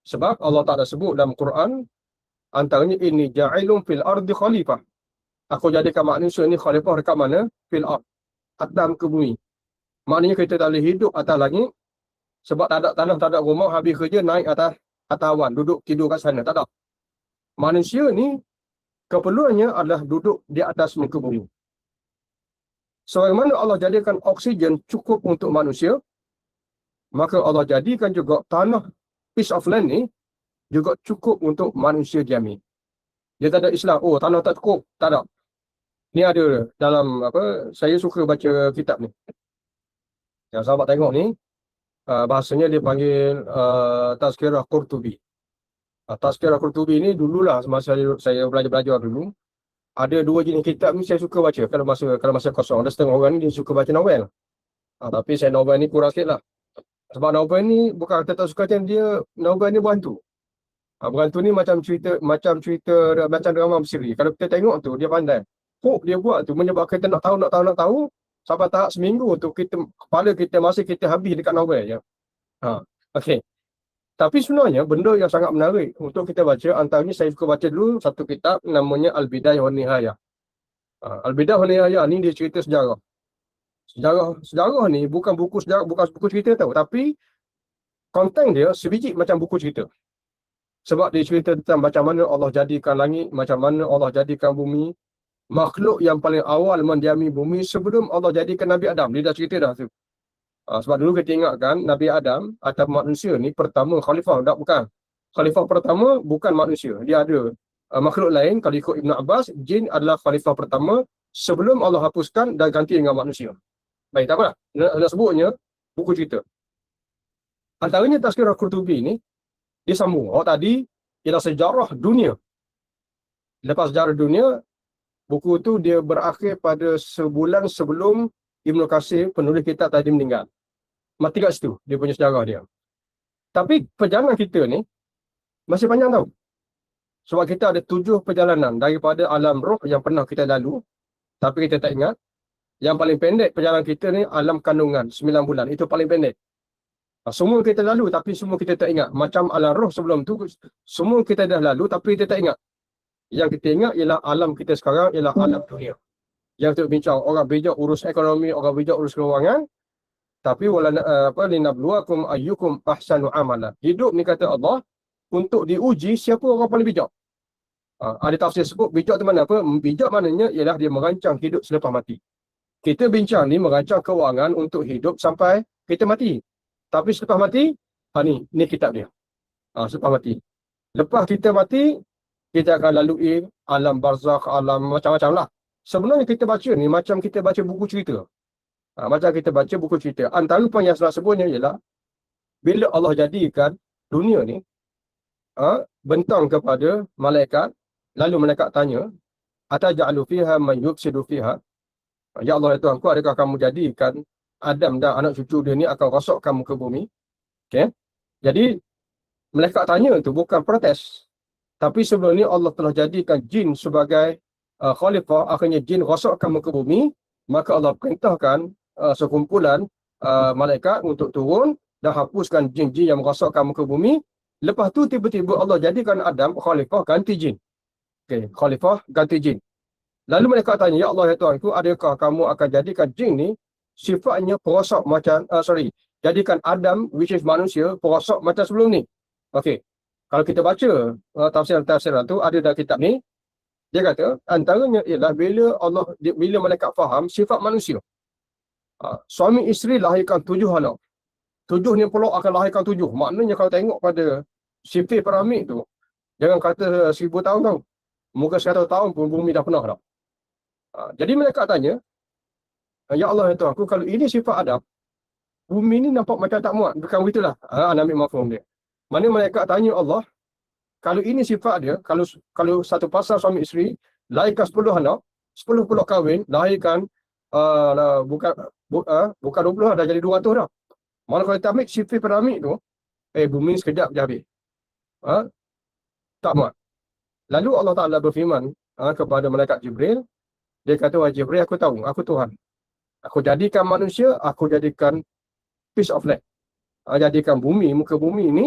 Sebab Allah Ta'ala sebut dalam Quran, antaranya ini ja'ilun fil ardi khalifah. Aku jadikan manusia ni khalifah dekat mana? Fil ard. Atas ke bumi. Maknanya kita tak boleh hidup atas langit sebab tak ada tanah, tak ada rumah, habis kerja naik atas awan, duduk tidur kat sana. Tak ada. Manusia ni keperluannya adalah duduk di atas muka bumi. Sebagaimana Allah jadikan oksigen cukup untuk manusia, maka Allah jadikan juga tanah, piece of land ni juga cukup untuk manusia diami. Dia tak ada Islam, oh tanah tak cukup, tak ada. Ni ada dalam saya suka baca kitab ni. Yang sahabat tengok ni, bahasanya dia panggil Tazkirah Qurtubi. Tazkirah Qurtubi ni dululah semasa saya belajar dulu, ada dua jenis kitab ni saya suka baca kalau masa kosong. Ada setengah orang ni dia suka baca novel. Tapi saya novel ni kurang sikit lah. Sebab novel ni bukan kata tak suka macam dia, novel ni berhantu. Berhantu ni macam cerita macam drama bersiri. Kalau kita tengok tu, dia pandai. Hook dia buat tu menyebabkan kita nak tahu. Sampai tahap seminggu tu, kepala kita masih kita habis dekat novel je. Okey. Tapi sebenarnya benda yang sangat menarik untuk kita baca, antaranya saya suka baca dulu satu kitab namanya Al-Bidayah wan Nihayah. Al-Bidayah wan Nihayah ni dia cerita sejarah. Sejarah ni bukan buku sejarah, bukan buku cerita tau, tapi konten dia sebiji macam buku cerita. Sebab dia cerita tentang macam mana Allah jadikan langit, macam mana Allah jadikan bumi, makhluk yang paling awal mendiami bumi sebelum Allah jadikan Nabi Adam. Dia dah cerita dah tu. Sebab dulu kita ingatkan Nabi Adam atau manusia ni pertama khalifah. Tak, bukan. Khalifah pertama bukan manusia. Dia ada makhluk lain. Kalau ikut Ibn Abbas, jin adalah khalifah pertama sebelum Allah hapuskan dan ganti dengan manusia. Baik, tak apalah. Nak sebutnya buku cerita. Antaranya Tazkirah Al-Qurtubi ni disambung. Tadi ialah sejarah dunia. Lepas sejarah dunia, buku tu dia berakhir pada sebulan sebelum Ibnu Katsir, penulis kitab tadi, meninggal. Mati kat situ, dia punya sejarah dia. Tapi perjalanan kita ni masih panjang tau. Sebab kita ada 7 perjalanan daripada alam roh yang pernah kita lalu, tapi kita tak ingat. Yang paling pendek perjalanan kita ni alam kandungan, 9 bulan. Itu paling pendek. Semua kita lalu tapi semua kita tak ingat. Macam alam roh sebelum tu, semua kita dah lalu tapi kita tak ingat. Yang kita ingat ialah alam kita sekarang, ialah alam dunia. Yang untuk bincang, orang bijak urus ekonomi, orang bijak urus keuangan. Tapi linabluwakum ayyukum ahsanu amala. Hidup ni kata Allah untuk diuji siapa orang paling bijak. Ada tafsir sebut bijak tu mana apa? Bijak maknanya ialah dia merancang hidup selepas mati. Kita bincang ni merancang keuangan untuk hidup sampai kita mati. Tapi selepas mati, ni kitab dia. Selepas mati. Lepas kita mati, kita akan lalui alam barzakh, alam macam-macam lah. Sebenarnya kita baca ni macam kita baca buku cerita. Macam kita baca buku cerita. Antara poin yang saya sebutnya ialah bila Allah jadikan dunia ni bentang kepada malaikat, lalu malaikat tanya, ataj'alu fiha man yufsidu fiha? Ya Allah, ya Tuhanku, adakah kamu jadikan Adam dan anak cucu dia ni akan rosakkan muka bumi? Okay. Jadi malaikat tanya tu bukan protes. Tapi sebelum ni Allah telah jadikan jin sebagai khalifah, akhirnya jin rosakkan muka bumi, maka Allah perintahkan sekumpulan malaikat untuk turun dan hapuskan jin-jin yang merosakkan muka bumi. Lepas tu tiba-tiba Allah jadikan Adam khalifah ganti jin. Okay, khalifah ganti jin. Lalu malaikat tanya, ya Allah, ya Tuhanku, adakah kamu akan jadikan jin ni sifatnya perosak macam, jadikan Adam, which is manusia, perosak macam sebelum ni? Okey. Kalau kita baca tafsiran tu, ada dalam kitab ni, dia kata, antaranya ialah bila malaikat faham sifat manusia. Suami isteri lahirkan 7 anak. 7 ni pula akan lahirkan 7. Maknanya kalau tengok pada sifir piramid tu, jangan kata 1000 tahun tau. Mungkin 100 tahun pun bumi dah penuh dah. Jadi malaikat tanya, ya Allah, ya Tuhan aku, kalau ini sifat Adam, bumi ni nampak macam tak muat. Bukan begitulah. Ambil mafhum dia. Mana malaikat tanya Allah, kalau ini sifat dia, kalau satu pasal suami isteri, lahirkan 10 anak, 10 pula kahwin, lahirkan bukan 20 dah jadi 200 dah. Mana kalau kita ambil sifir piramid tu, bumi sekejap je habis. Tak muat. Lalu Allah Ta'ala berfirman kepada malaikat Jibril, dia kata, wahai Jibril, aku tahu, aku Tuhan. Aku jadikan manusia, aku jadikan piece of land. Jadikan bumi, muka bumi ni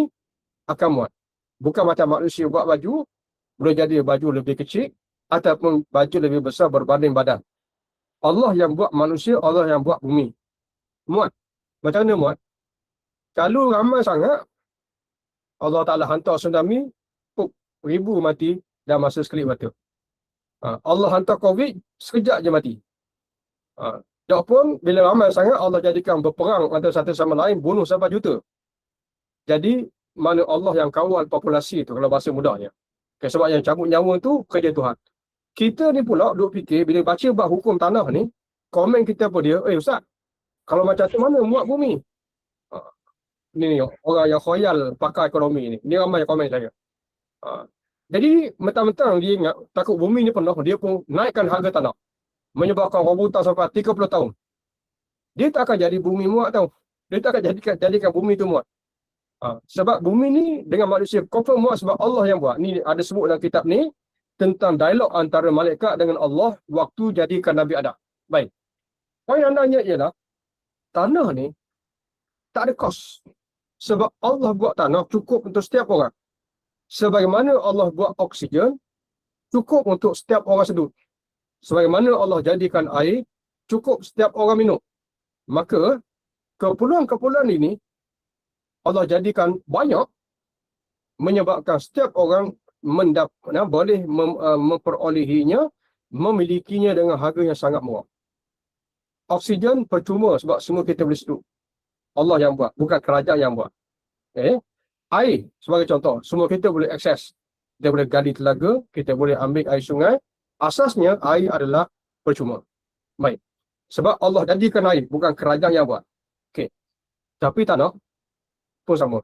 akan muat. Bukan macam manusia buat baju, boleh jadi baju lebih kecil, ataupun baju lebih besar berbanding badan. Allah yang buat manusia, Allah yang buat bumi. Muat. Macam mana muat? Kalau ramai sangat, Allah Ta'ala hantar tsunami, 1000 mati dalam masa sekelip mata. Allah hantar COVID, sekejap je mati. Tak pun, bila ramai sangat, Allah jadikan berperang antara satu sama lain, bunuh sampai juta. Jadi, mana Allah yang kawal populasi tu, kalau bahasa mudahnya. Sebab yang cabut nyawa tu, kerja Tuhan. Kita ni pula duk fikir, bila baca bab hukum tanah ni, komen kita apa dia, Ustaz, kalau macam tu mana muat bumi? Ni orang yang khoyal pakar ekonomi ni. Ni ramai yang komen saya. Jadi, mentang-mentang dia ingat, takut bumi ni penuh, dia pun naikkan harga tanah. Menyebabkan rebutan sampai 30 tahun. dia tak akan jadi bumi muat tau. Dia tak akan jadikan bumi tu muat. Sebab bumi ni dengan manusia confirm muat sebab Allah yang buat. Ni ada sebut dalam kitab ni tentang dialog antara malaikat dengan Allah waktu jadikan Nabi Adam. Baik. Poin andanya ialah tanah ni tak ada kos. Sebab Allah buat tanah cukup untuk setiap orang. Sebagaimana Allah buat oksigen cukup untuk setiap orang seduh. Sebagaimana Allah jadikan air cukup setiap orang minum. Maka kepulauan-kepulauan ini Allah jadikan banyak menyebabkan setiap orang boleh memperolehinya, memilikinya dengan harga yang sangat murah. Oksigen percuma sebab semua kita boleh seduh. Allah yang buat, bukan kerajaan yang buat. Air sebagai contoh, semua kita boleh akses. Kita boleh gali telaga, kita boleh ambil air sungai. Asasnya air adalah percuma. Baik. Sebab Allah jadikan air, bukan kerajaan yang buat. Okey. Tapi tanah pun sama.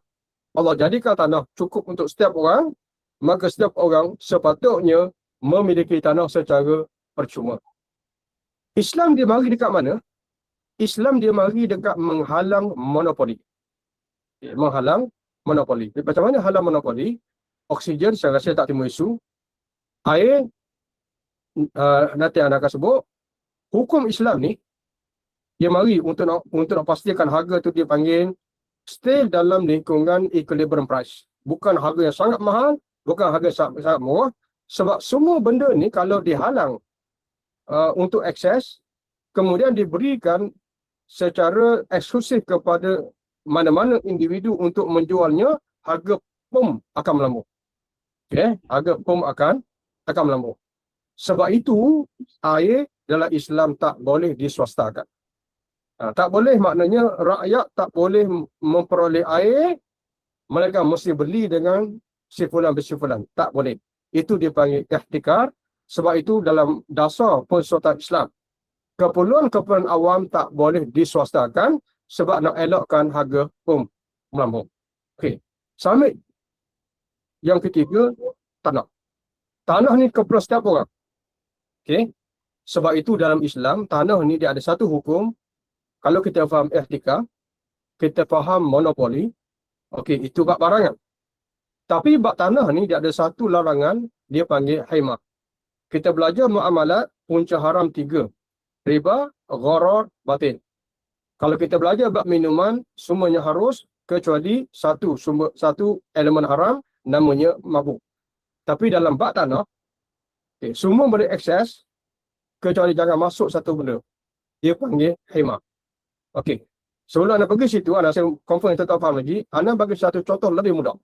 Allah jadikan tanah cukup untuk setiap orang, maka setiap orang sepatutnya memiliki tanah secara percuma. Islam dia mari dekat mana? Islam dia mari dekat menghalang monopoli. Menghalang monopoli. Macam mana halang monopoli? Oksigen saya rasa tak timbul isu. Air nanti anda akan sebut. Hukum Islam ni dia mari untuk nak pastikan harga tu dia panggil stay dalam lingkungan equilibrium price. Bukan harga yang sangat mahal, bukan harga yang sangat murah. Sebab semua benda ni kalau dihalang untuk akses, kemudian diberikan secara eksklusif kepada mana-mana individu untuk menjualnya, harga pom akan melambung. Okay? Harga pom akan melambung. Sebab itu, air dalam Islam tak boleh diswastakan. Tak boleh maknanya rakyat tak boleh memperoleh air, mereka mesti beli dengan sifulan-bersifulan. Tak boleh. Itu dipanggil ihtikar. Sebab itu dalam dasar Perserikatan Islam, kepulauan-kepulauan awam tak boleh diswastakan sebab nak elakkan harga pom melambung. Okey. Sampai yang ketiga, tanah. Tanah ni keperluan setiap orang. Okey. Sebab itu dalam Islam, tanah ni dia ada satu hukum. Kalau kita faham ihtikar, kita faham monopoli, okey, itu bab barangan. Tapi bab tanah ni dia ada satu larangan, dia panggil haimah. Kita belajar muamalat, punca haram 3. Riba, gharar, batin. Kalau kita belajar bab minuman, semuanya harus kecuali satu elemen haram, namanya mabuk. Tapi dalam bab tanah, okay, semua boleh akses, kecuali jangan masuk satu benda. Dia panggil haimah. Okey. Sebelum anda pergi situ, anda saya confirm yang tak faham lagi, anda bagi satu contoh lebih mudah.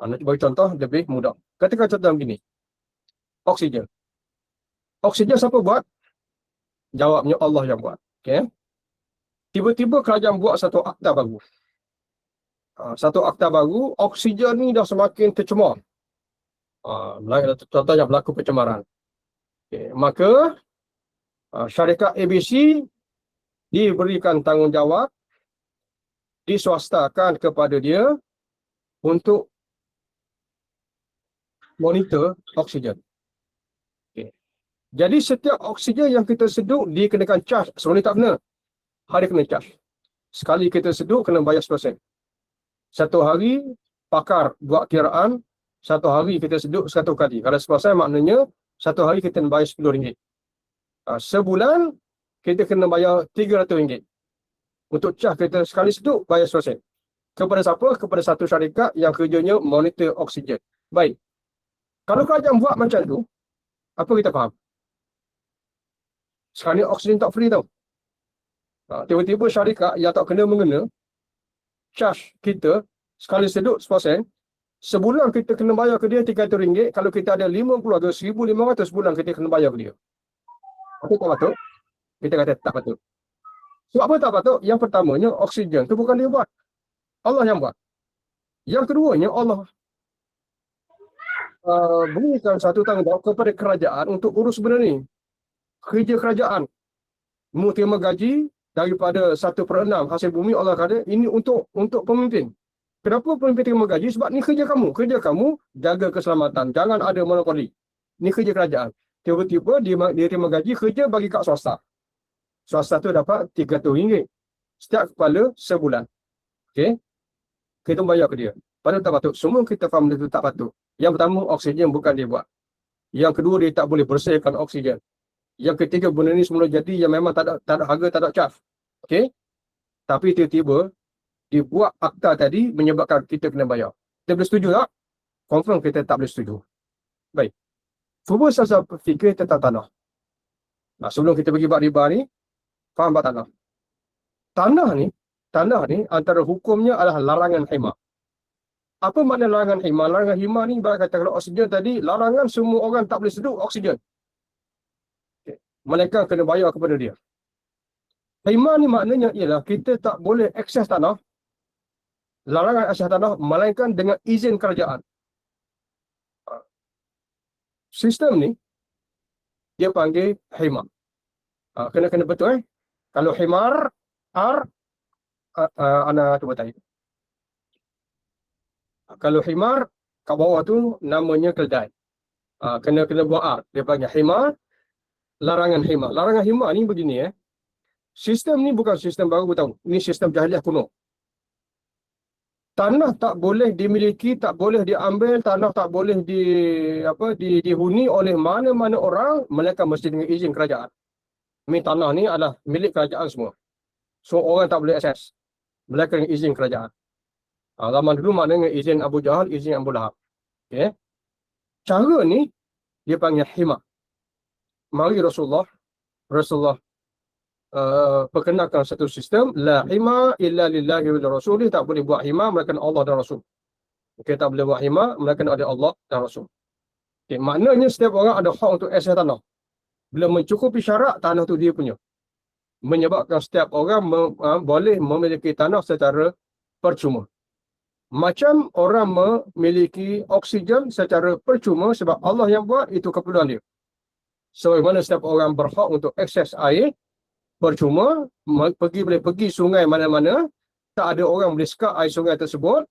Anda bagi contoh lebih mudah. Katakan contoh begini. Oksigen. Oksigen siapa buat? Jawabnya Allah yang buat. Okey. Tiba-tiba kerajaan buat satu akta baru. Satu akta baru, oksigen ni dah semakin tercemar. Contohnya berlaku pencemaran. Okay. Maka syarikat ABC diberikan tanggungjawab, diswastakan kepada dia untuk monitor oksigen. Okay. Jadi setiap oksigen yang kita seduh dikenakan charge. Sebelum ni tak kena. Hari kena charge. Sekali kita seduh kena bayar 100%. Satu hari pakar buat kiraan, satu hari kita seduh 100 kali. Kalau 100% maknanya satu hari kita kena bayar RM10. Sebulan kita kena bayar RM300. Untuk charge kita sekali seduh bayar 100%. Kepada siapa? Kepada satu syarikat yang kerjanya monitor oksigen. Baik. Kalau kerajaan buat macam tu, apa kita faham? Sekarang ni oksigen tak free tau. Tiba-tiba syarikat yang tak kena-mengena charge kita sekali sedut 100%, sebulan kita kena bayar ke dia RM300. Kalau kita ada 50 atau 1,500 sebulan kita kena bayar ke dia. Apa tak patut? Kita kata tak patut. Sebab apa tak patut? Yang pertamanya, oksigen tu bukan dia buat. Allah yang buat. Yang keduanya, Allah berikan satu tanggungjawab kepada kerajaan untuk urus benda ni. Kerja kerajaan. Mu terima gaji daripada 1/6 hasil bumi, Allah kata ini untuk pemimpin. Kenapa pemimpin terima gaji? Sebab ni kerja kamu. Kerja kamu jaga keselamatan. Jangan ada monopoli. Ni kerja kerajaan. Tiba-tiba dia terima gaji kerja bagi kat swasta. swasta tu dapat RM300 setiap kepala sebulan. Okey. Kita bayar ke dia. Padahal tak patut. Semua kita faham benda tu tak patut. Yang pertama, oksigen bukan dia buat. Yang kedua, dia tak boleh bersihkan oksigen. Yang ketiga, benda ni semula jadi yang memang tak ada harga, tak ada charge. Okey. Tapi tiba-tiba dia buat akta tadi menyebabkan kita kena bayar. Kita boleh setuju tak? Confirm kita tak boleh setuju. Baik. Cuba saya fikir tentang tanah. Nah, sebelum kita pergi bab riba ni, faham bab tanah. Tanah ni antara hukumnya adalah larangan khimar. Apa makna larangan khimar? Larangan khimar ni ibarat kata kalau oksigen tadi, larangan semua orang tak boleh seduh oksigen. Okay. Mereka kena bayar kepada dia. Khimar ni maknanya ialah kita tak boleh akses tanah, larangan akses tanah melainkan dengan izin kerajaan. Sistem ni dia panggil khimar. Kena betul Kalau khimar ana cuba tanya. Kalau khimar kat bawah tu namanya keldai. Kena buang R. Dia panggil khimar, larangan khimar. Larangan khimar ni begini Sistem ni bukan sistem baru tahu. Ini sistem jahiliah kuno. Tanah tak boleh dimiliki, tak boleh diambil, tanah tak boleh dihuni oleh mana-mana orang, mereka mesti dengan izin kerajaan. Ini tanah ni adalah milik kerajaan semua. So orang tak boleh akses. Mereka dengan izin kerajaan. Zaman dulu maknanya izin Abu Jahal, izin Abu Lahab. Okay. Cara ni dia panggil himar. Mari Rasulullah perkenalkan satu sistem la hima illa lillahi wa rasulih, tak boleh buat hima melainkan Allah dan Rasul. Okey, tak boleh buat hima melainkan ada Allah dan Rasul. Okey, maknanya setiap orang ada hak untuk akses tanah. Bila mencukupi syarat, tanah tu dia punya. Menyebabkan setiap orang boleh memiliki tanah secara percuma. Macam orang memiliki oksigen secara percuma sebab Allah yang buat, itu keperluan dia. Sebagaimana setiap orang berhak untuk akses air percuma, boleh pergi sungai mana-mana, tak ada orang boleh sekak air sungai tersebut,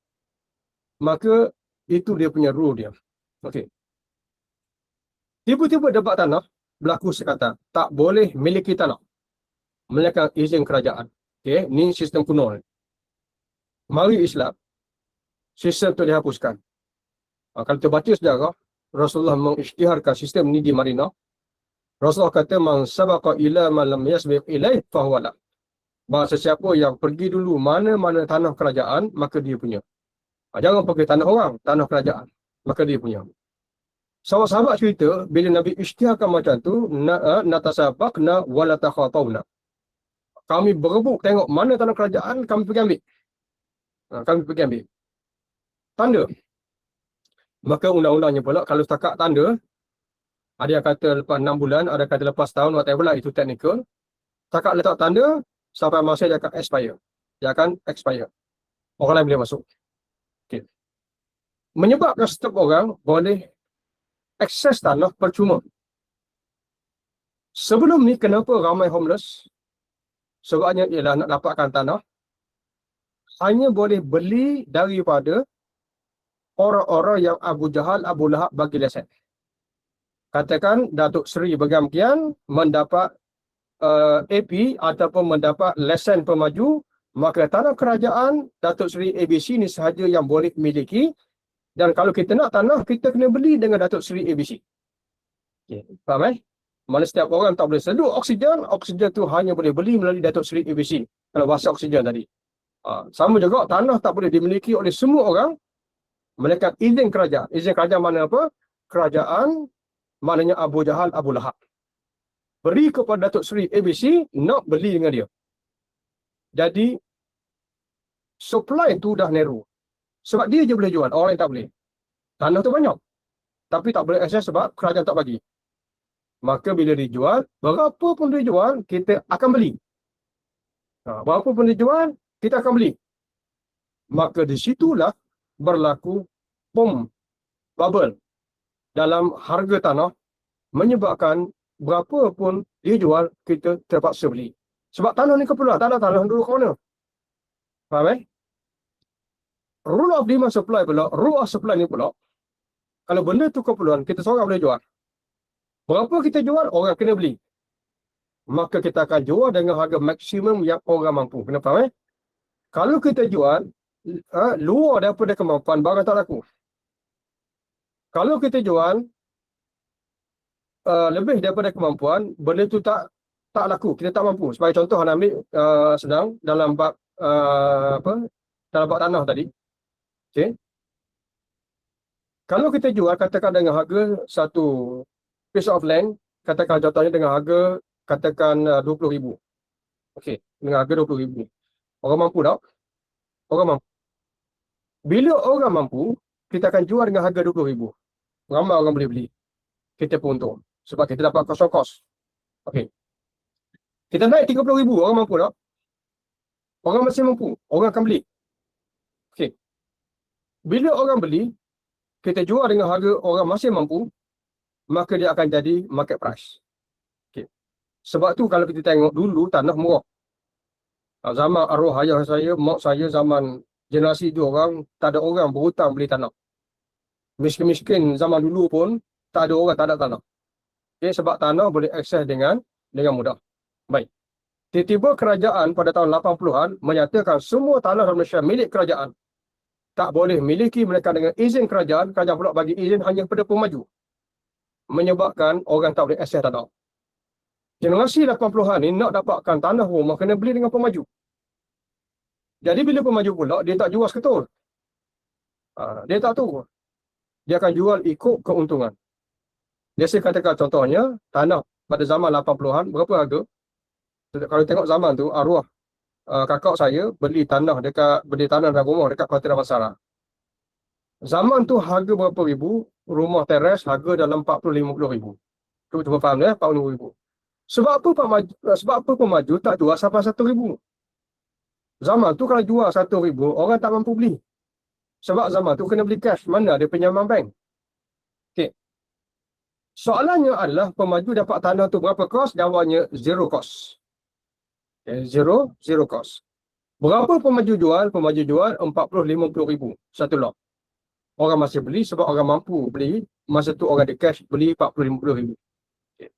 maka itu dia punya rule dia. Okey. Tiba-tiba dapat tanah, berlaku sekata, tak boleh miliki tanah melainkan izin kerajaan. Okey, ni sistem kuno. Mari Islam, sistem itu dihapuskan. Kalau kita baca sejarah, Rasulullah mengisytiharkan sistem ni di Madinah. Rasulullah kata, man sabaqa ila man lam yasbiq ilaih fahuwa la. Bahawa sesiapa yang pergi dulu mana-mana tanah kerajaan, maka dia punya. Jangan pergi tanah orang, tanah kerajaan, maka dia punya. Sahabat-sahabat cerita, bila Nabi isytiharkan macam tu, natasabaqna wa la takhatawna. Kami berebut tengok mana tanah kerajaan, kami pergi ambil. Kami pergi ambil. Tanda. Maka undang-undangnya pula, kalau setakat tanda, ada yang kata lepas 6 bulan, ada yang kata lepas tahun, whatever lah, itu teknikal. Setakat letak tanda, sampai masa dia akan expire. Dia akan expire. Orang lain boleh masuk. Okay. Menyebabkan setiap orang boleh akses tanah percuma. Sebelum ni, kenapa ramai homeless? Sebabnya ialah nak dapatkan tanah, hanya boleh beli daripada orang-orang yang Abu Jahal, Abu Lahab bagi lesen. Katakan Datuk Seri Begam Kian mendapat AP ataupun mendapat lesen pemaju, maka tanah kerajaan Datuk Seri ABC ni sahaja yang boleh miliki, dan kalau kita nak tanah, kita kena beli dengan Datuk Seri ABC. Okay. Faham Mana setiap orang tak boleh seduh oksigen, oksigen tu hanya boleh beli melalui Datuk Seri ABC. Kalau bahasa oksigen tadi. Sama juga, tanah tak boleh dimiliki oleh semua orang, melainkan izin kerajaan. Izin kerajaan mana apa? Kerajaan maknanya Abu Jahal, Abu Lahab. Beri kepada Datuk Seri ABC, nak beli dengan dia. Jadi, supply tu dah narrow. Sebab dia je boleh jual, orang lain tak boleh. Tanah tu banyak, tapi tak boleh akses sebab kerajaan tak bagi. Maka bila dijual, berapa pun dia jual, kita akan beli. Berapa pun dia jual, kita akan beli. Maka di situlah berlaku boom, bubble dalam harga tanah, menyebabkan berapa pun dia jual, kita terpaksa beli. Sebab tanah ni keperluan, tanah dulu corner. Faham Rule of demand supply pula, rule of supply ni pula, kalau benda tu keperluan, kita seorang boleh jual. Berapa kita jual, orang kena beli. maka kita akan jual dengan harga maksimum yang orang mampu. Kena faham Kalau kita jual luar daripada kemampuan, barang tak laku. Kalau kita jual lebih daripada kemampuan, benda tu tak laku, kita tak mampu. Sebagai contoh, anda ambil sedang dalam bab dalam bab tanah tadi. Okey. Kalau kita jual katakan dengan harga satu piece of land, katakan contohnya dengan harga katakan 20,000. Okey, dengan harga 20,000. Orang mampu tak? Orang mampu. Bila orang mampu, kita akan jual dengan harga 20,000. Ramai orang boleh beli. Kita pun untung. Sebab kita dapat kos-kos. Okey. Kita naik 30,000, orang mampu tak? Orang masih mampu. Orang akan beli. Okey. Bila orang beli, kita jual dengan harga orang masih mampu, maka dia akan jadi market price. Okay. Sebab tu kalau kita tengok dulu tanah murah. Zaman arwah ayah saya, mak saya, zaman generasi dia orang, tak ada orang berhutang beli tanah. Miskin-miskin zaman dulu pun, tak ada orang tak ada tanah. Okay, sebab tanah boleh akses dengan mudah. Baik. Tiba-tiba kerajaan pada tahun 80-an menyatakan semua tanah dalam Malaysia milik kerajaan. Tak boleh miliki mereka dengan izin kerajaan, kerajaan pula bagi izin hanya kepada pemaju. Menyebabkan orang tak boleh akses tanah. Generasi 80-an ni nak dapatkan tanah rumah kena beli dengan pemaju. Jadi bila pemaju pula, dia tak jual seketul. Dia tak tahu. Dia akan jual ikut keuntungan. Dia saya katakan contohnya, tanah pada zaman 80-an, berapa harga? Kalau tengok zaman tu, arwah kakak saya beli tanah dan rumah dekat Kuala Damansara. Zaman tu harga berapa ribu, rumah teres harga dalam 40-50 ribu. Cuba faham 40 ribu. Sebab apa pemaju tak jual sampai 1 ribu? Zaman tu kalau jual 1 ribu, orang tak mampu beli. Sebab zaman tu kena beli cash. Mana ada pinjaman bank? Okay. Soalannya adalah pemaju dapat tanah tu berapa kos? Jawabannya zero cost. Okay. Zero cost. Berapa pemaju jual? Pemaju jual 40-50 ribu satu lot. Orang masih beli sebab orang mampu beli. Masa tu orang ada cash beli 40-50 ribu. Okay.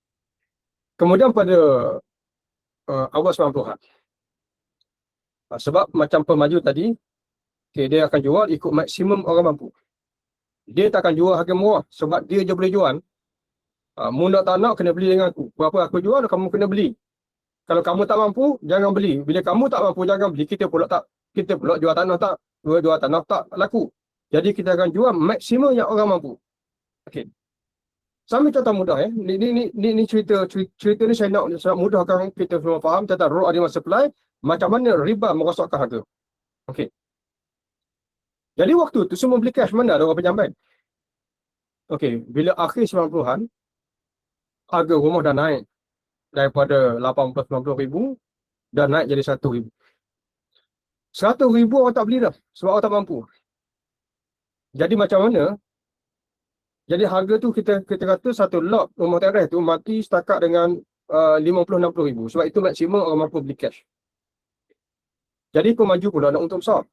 Kemudian pada awal 90-an. Sebab macam pemaju tadi, okay, dia akan jual ikut maksimum orang mampu. Dia tak akan jual harga murah sebab dia je boleh jual. Mu nak tak nak kena beli dengan aku. Berapa aku jual, kamu kena beli. Kalau kamu tak mampu, jangan beli. Bila kamu tak mampu, jangan beli. Kita pula jual tanah tak laku. Jadi kita akan jual maksimum yang orang mampu. Okey. Sambil contoh mudah Ni cerita ni saya nak mudahkan kita semua faham tentang rule of demand supply, macam mana riba merosakkan harga. Okey. Jadi waktu tu semua beli cash, mana ada orang pinjam bank. Okey, bila akhir 90-an harga rumah dah naik daripada 80-90 ribu dah naik jadi 100 ribu. 100 ribu orang tak beli dah sebab orang tak mampu. Jadi macam mana? Jadi harga tu kita kata satu lot rumah teres tu mati setakat dengan 50-60 ribu. Sebab itu maksimum orang mampu beli cash. Jadi pemaju pula nak untung besar.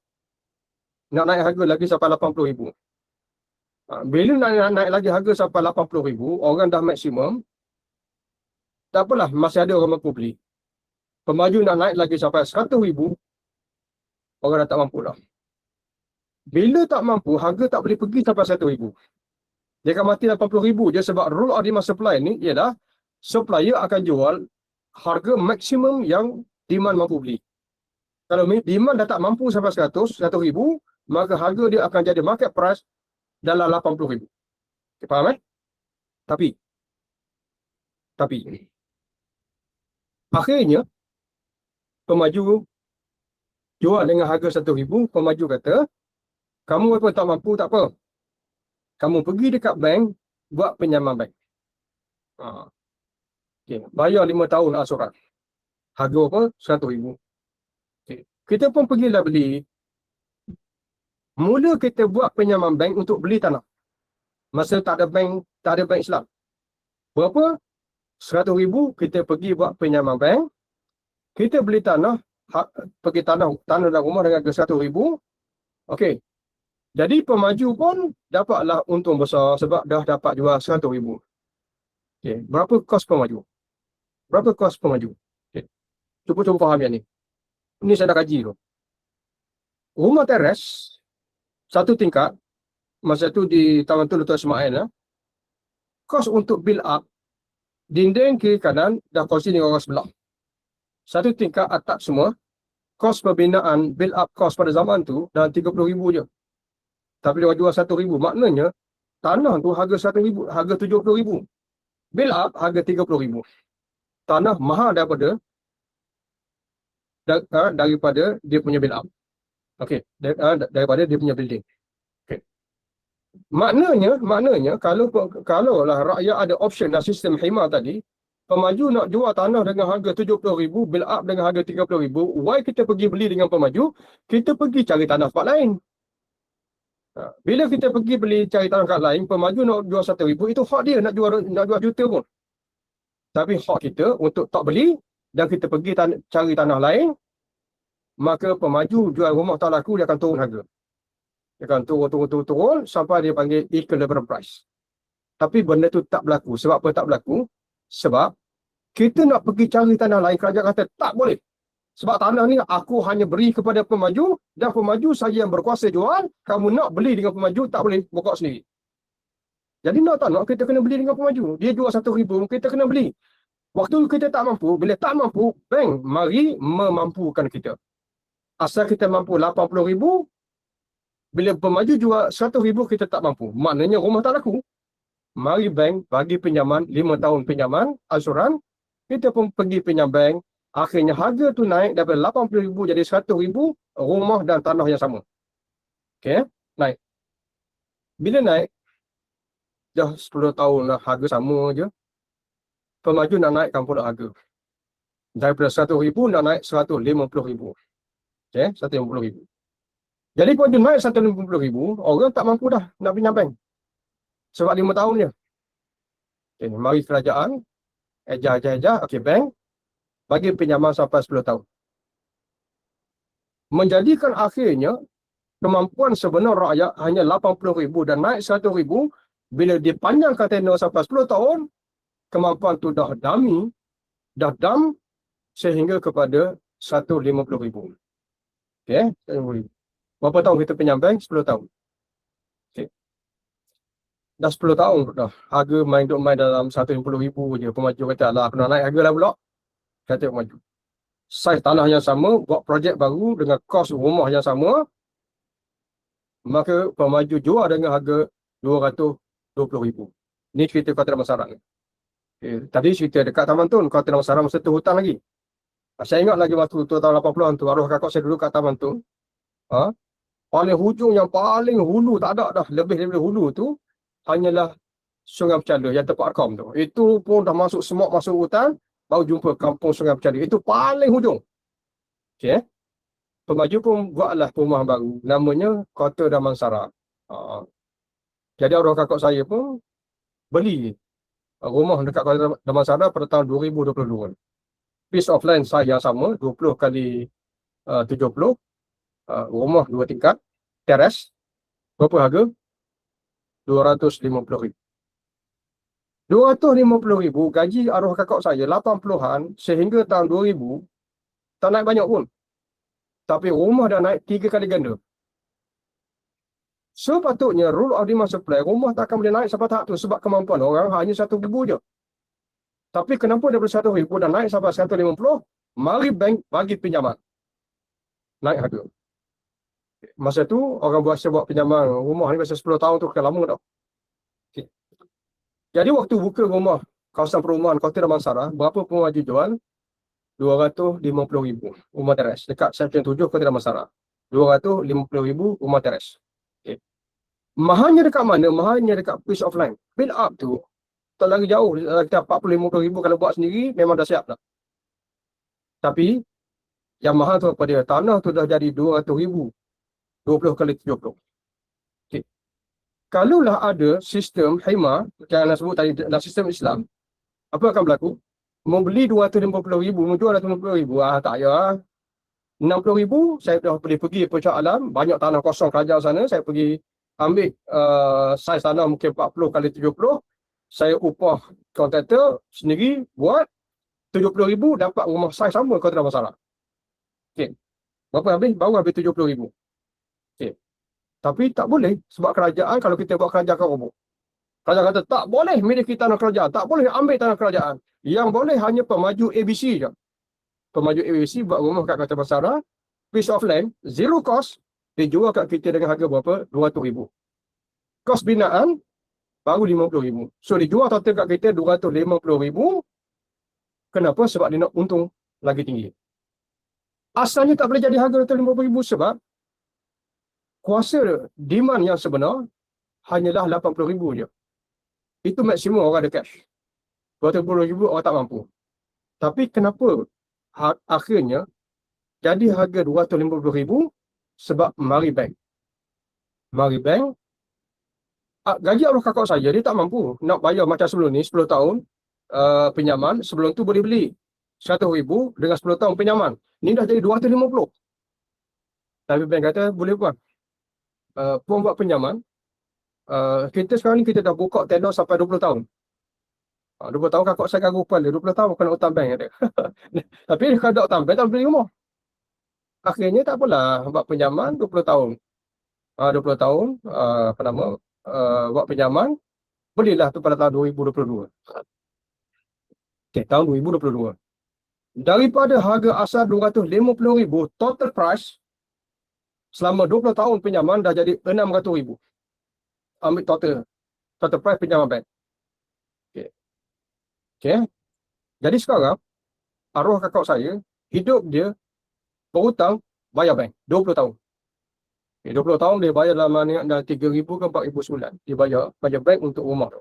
Nak naik harga lagi sampai 80 ribu. Bila nak naik lagi harga sampai 80 ribu, orang dah maksimum, tak apalah, masih ada orang mampu beli. Pemaju nak naik lagi sampai 100 ribu, orang dah tak mampu dah. Bila tak mampu, harga tak boleh pergi sampai 100 ribu. Dia akan mati 80 ribu je sebab rule of demand supply ni ialah supplier akan jual harga maksimum yang demand mampu beli. Kalau demand dah tak mampu sampai 100 ribu, maka harga dia akan jadi market price dalam 80 ribu. Okay, faham Tapi akhirnya pemaju jual dengan harga 100 ribu, pemaju kata, kamu apa tak mampu tak apa. Kamu pergi dekat bank, buat pinjaman bank. Okay. Bayar 5 tahun asuran. Harga apa? 100 ribu. Okay. Kita pun pergilah beli. Mula kita buat pinjaman bank untuk beli tanah. Masa tak ada bank Islam. Berapa? 100 ribu kita pergi buat pinjaman bank. Kita beli tanah, pergi tanah dan rumah dengan harga 100 ribu. Okey. Jadi pemaju pun dapatlah untung besar sebab dah dapat jual 100 ribu. Okey. Berapa kos pemaju? Berapa kos pemaju? Okay. Cuba faham yang ni. Ini saya dah kaji tu. Rumah teres, satu tingkat, masa tu di Taman Tun Dr. Ismail, kos untuk build up, dinding kiri kanan, dah kongsi dengan orang sebelah. Satu tingkat atap semua, kos pembinaan build up kos pada zaman tu dah 30,000 je. Tapi dia jual 1,000. Maknanya tanah tu harga 1,000, harga 70,000. Build up harga 30,000. Tanah mahal daripada dia punya build up. Okey, daripada dia punya building. Okey. Maknanya kalau lah rakyat ada option dalam sistem khemah tadi, pemaju nak jual tanah dengan harga 70,000, build up dengan harga 30,000, why kita pergi beli dengan pemaju? Kita pergi cari tanah tempat lain. Bila kita pergi beli cari tanah kat lain, pemaju nak jual 1,000, itu hak dia nak jual juta pun. Tapi hak kita untuk tak beli dan kita pergi cari tanah lain, maka pemaju jual rumah tak laku, dia akan turun harga. Dia akan turun sampai dia panggil equilibrium price. Tapi benda tu tak berlaku. Sebab apa tak berlaku? Sebab kita nak pergi cari tanah lain, kerajaan kata tak boleh. Sebab tanah ni aku hanya beri kepada pemaju dan pemaju saja yang berkuasa jual. Kamu nak beli dengan pemaju, tak boleh, pokok sendiri. Jadi nak tak nak, kita kena beli dengan pemaju. Dia jual 1,000, kita kena beli. Waktu kita tak mampu, bila tak mampu, bank mari memampukan kita. Asal kita mampu 80,000, bila pemaju jual 100,000, kita tak mampu. Maknanya rumah tak laku. Mari bank bagi pinjaman, 5 tahun pinjaman, asuran. Kita pun pergi pinjam bank. Akhirnya harga tu naik daripada 80,000 jadi 100,000, rumah dan tanah yang sama. Okey, naik. Bila naik, dah 10 tahun lah harga sama je. Pemaju nak naikkan pula harga. Daripada 100,000 nak naik 150,000. Okey, 150,000. Jadi pemaju naik 150,000, orang tak mampu dah nak pinjam bank. Sebab 5 tahun je. Okay, mari kerajaan, eja. Okey, bank bagi pinjaman sampai 10 tahun. Menjadikan akhirnya kemampuan sebenar rakyat hanya 80,000 dan naik 100,000. Bila dipanjangkan tenor sampai 10 tahun, kemampuan tu dah dam sehingga kepada 150,000. Okey, 150,000. Berapa tahun kita pinjam bank? 10 tahun. Okey. Dah 10 tahun dah. Harga main dalam 150,000 je. Pemaju kata, "Alah, aku nak naik harga lah pula." Kata pemaju. Saiz tanah yang sama, buat projek baru dengan kos rumah yang sama, maka pemaju jual dengan harga 220,000. Ni cerita Kota Damansara. Okay. Tadi cerita dekat Taman Tun, Kota Damansara masa tu hutan lagi. Saya ingat lagi waktu tahun 80-an tu, arwah kakak saya dulu kat Taman Tun. Paling hujung yang paling hulu tak ada dah, lebih hulu tu hanyalah Sungai Bercala yang tempat Arkom tu. Itu pun dah masuk semok, masuk hutan, baru jumpa kampung Sungai Bercala. Itu paling hujung. Okey. Pemaju pun buatlah perumahan baru, namanya Kota Damansara. Jadi orang kakak saya pun beli rumah dekat Kota Damansara pada tahun 2022. Piece of land size yang sama, 20 kali 70, rumah 2 tingkat, teres. Berapa harga? 250,000. 250,000, gaji arwah kakak saya 80-an sehingga tahun 2000, tak naik banyak pun. Tapi rumah dah naik 3 kali ganda. Sepatutnya rule of demand supply, rumah tak akan boleh naik sampai tahap tu sebab kemampuan orang hanya 1,000 je. Tapi kenapa daripada 1,000 dah naik sampai 150, mari bank bagi pinjaman. Naik harga. Masa tu orang buat pinjaman rumah ni masa 10 tahun tu kan lama tau. Okay. Jadi waktu buka rumah kawasan perumahan Kota Damansara, berapa pemaju jual? 250,000 rumah teres dekat Section 7 Kota Damansara. 250,000 rumah teres. Okay. Mahalnya dekat mana? Mahalnya dekat piece of land. Build up tu tak lagi jauh, kita 40-50,000 kalau buat sendiri memang dah siap dah. Tapi yang mahal tu apa dia? Tanah tu dah jadi 200,000. 20 kali 70. Okay. Kalaulah ada sistem khemah, yang nak sebut tadi dalam sistem Islam, apa akan berlaku? Membeli 250,000, menjual 250,000, tak payah. 60,000, saya dah boleh pergi Puncak Alam, banyak tanah kosong kerajaan sana, saya pergi ambil saiz tanah mungkin 40 kali 70, saya upah kontraktor sendiri buat, 70,000 dapat rumah saiz sama, kau tak ada masalah. Okey. Berapa habis? Baru habis 70,000. Okey. Tapi tak boleh sebab kerajaan, kalau kita buat kerajaan akan roboh. Kerajaan kata tak boleh miliki tanah kerajaan, tak boleh ambil tanah kerajaan. Yang boleh hanya pemaju ABC je. Pemaju ABC buat rumah kat Kota Basara, piece of land, zero cost, dia jual kat kita dengan harga berapa? 200,000. Kos binaan baru 50,000. So dia jual total kat kita 250,000. Kenapa? Sebab dia nak untung lagi tinggi. Asalnya tak boleh jadi harga 250,000 sebab kuasa demand yang sebenar hanyalah 80,000 je. Itu maksimum orang ada cash. 250,000 orang tak mampu. Tapi kenapa akhirnya jadi harga 250,000? Sebab mari bank. Mari bank, gaji arwah kakak saya, dia tak mampu nak bayar macam sebelum ni, 10 tahun pinjaman. Sebelum tu boleh beli 100,000 dengan 10 tahun pinjaman. Ni dah jadi 250. Tapi bank kata boleh buat. Puan buat pinjaman. Kita sekarang ni kita dah buka tenor sampai 20 tahun. 20 tahun kakak saya kagum kepala, 20 tahun kena hutang bank ada. Tapi kalau tak hutang bank tak beli rumah. Akhirnya tak apalah buat pinjaman 20 tahun. 20 tahun buat pinjaman, belilah tu pada tahun 2022. Okey, tahun 2022. Daripada harga asal 250,000 total price selama 20 tahun pinjaman dah jadi 600,000. Ambil total price pinjaman bank. Okey. Okey. Jadi sekarang arwah kakak saya hidup dia berhutang bayar bank 20 tahun. Okay, 20 tahun dia bayar dalam mana 3,000 ke 4,000 sebulan. Dia bayar bank untuk rumah tu.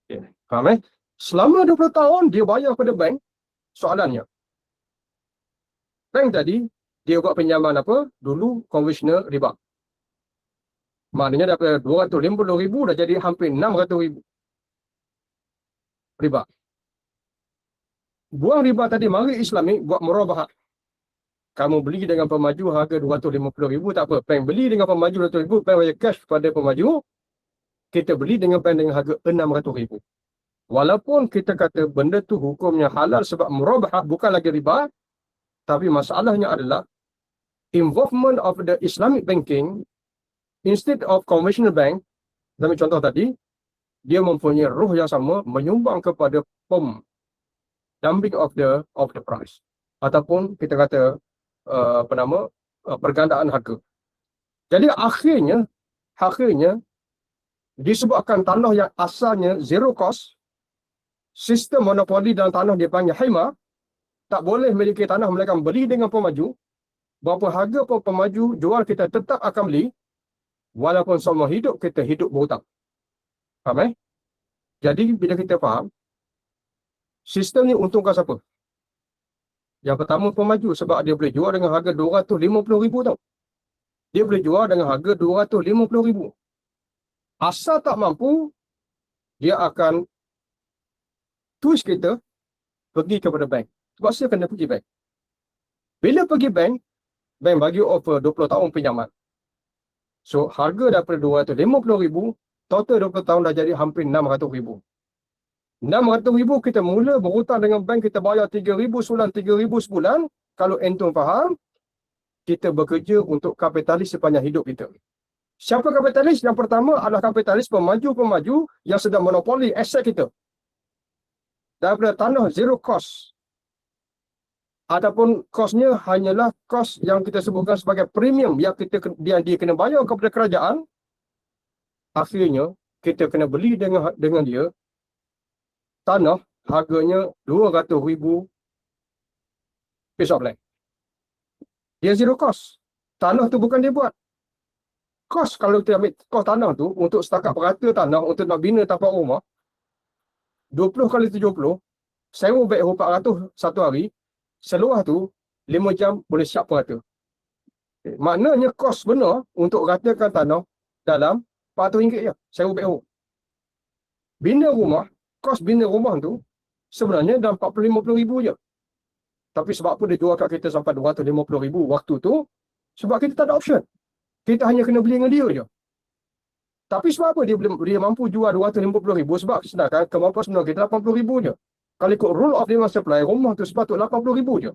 Okay. Faham Selama 20 tahun dia bayar pada bank, soalannya, bank tadi dia buat pinjaman apa? Dulu konvensional riba. Maknanya daripada 250,000 dah jadi hampir 600,000 riba. Buang riba tadi, mari Islamik buat murabahat. Kamu beli dengan pemaju harga 250,000 tak apa. Bank beli dengan pemaju 200,000, bank bayar cash kepada pemaju. Kita beli dengan bank dengan harga 600,000. Walaupun kita kata benda tu hukumnya halal sebab murabahat, bukan lagi riba. Tapi masalahnya adalah involvement of the Islamic banking instead of conventional bank. Dalam contoh tadi, dia mempunyai ruh yang sama, menyumbang kepada dumping of the price. Ataupun kita kata pergandaan harga. Jadi akhirnya disebabkan tanah yang asalnya zero cost, sistem monopoli dalam tanah dia panggil haima, tak boleh miliki tanah melainkan beli dengan pemaju. Berapa harga pun pemaju jual, kita tetap akan beli walaupun semua hidup kita hidup berhutang. Faham Jadi bila kita faham, sistem ni untungkan siapa? Yang pertama pemaju sebab dia boleh jual dengan harga 250,000 tau. Dia boleh jual dengan harga 250,000. Asal tak mampu, dia akan twist kita pergi kepada bank. Sebab saya kena pergi bank. Bila pergi bank, bank bagi offer 20 tahun pinjaman. So harga daripada 250,000, total 20 tahun dah jadi hampir 600,000. 600,000 kita mula berhutang dengan bank, kita bayar 3,000 sebulan, 3,000 sebulan. Kalau entum faham, kita bekerja untuk kapitalis sepanjang hidup kita. Siapa kapitalis? Yang pertama adalah kapitalis pemaju-pemaju yang sedang monopoli aset kita. Daripada tanah zero cost. Ataupun kosnya hanyalah kos yang kita sebutkan sebagai premium yang dia kena bayar kepada kerajaan. Akhirnya, kita kena beli dengan dia tanah harganya 200,000 piece of land. Dia zero cost. Tanah tu bukan dia buat. Kos kalau kita ambil kos tanah tu untuk setakat perata tanah untuk nak bina tapak rumah 20 kali 70, sewa backhoe 400 satu hari, seluar tu 5 jam boleh siap perata. Okay. Maknanya kos benar untuk ratakan tanah dalam RM400 je, sewa backhoe. Bina rumah, kos bina rumah tu sebenarnya dalam 40-50 ribu je. Tapi sebab apa dia jual kat kita sampai 250 ribu waktu tu? Sebab kita tak ada option. Kita hanya kena beli dengan dia je. Tapi sebab apa dia mampu jual 250 ribu? Sebab sedangkan kemampuan sebenar kita 80 ribu je. Kalau ikut rule of demand supply, rumah tu sepatut 80,000 je.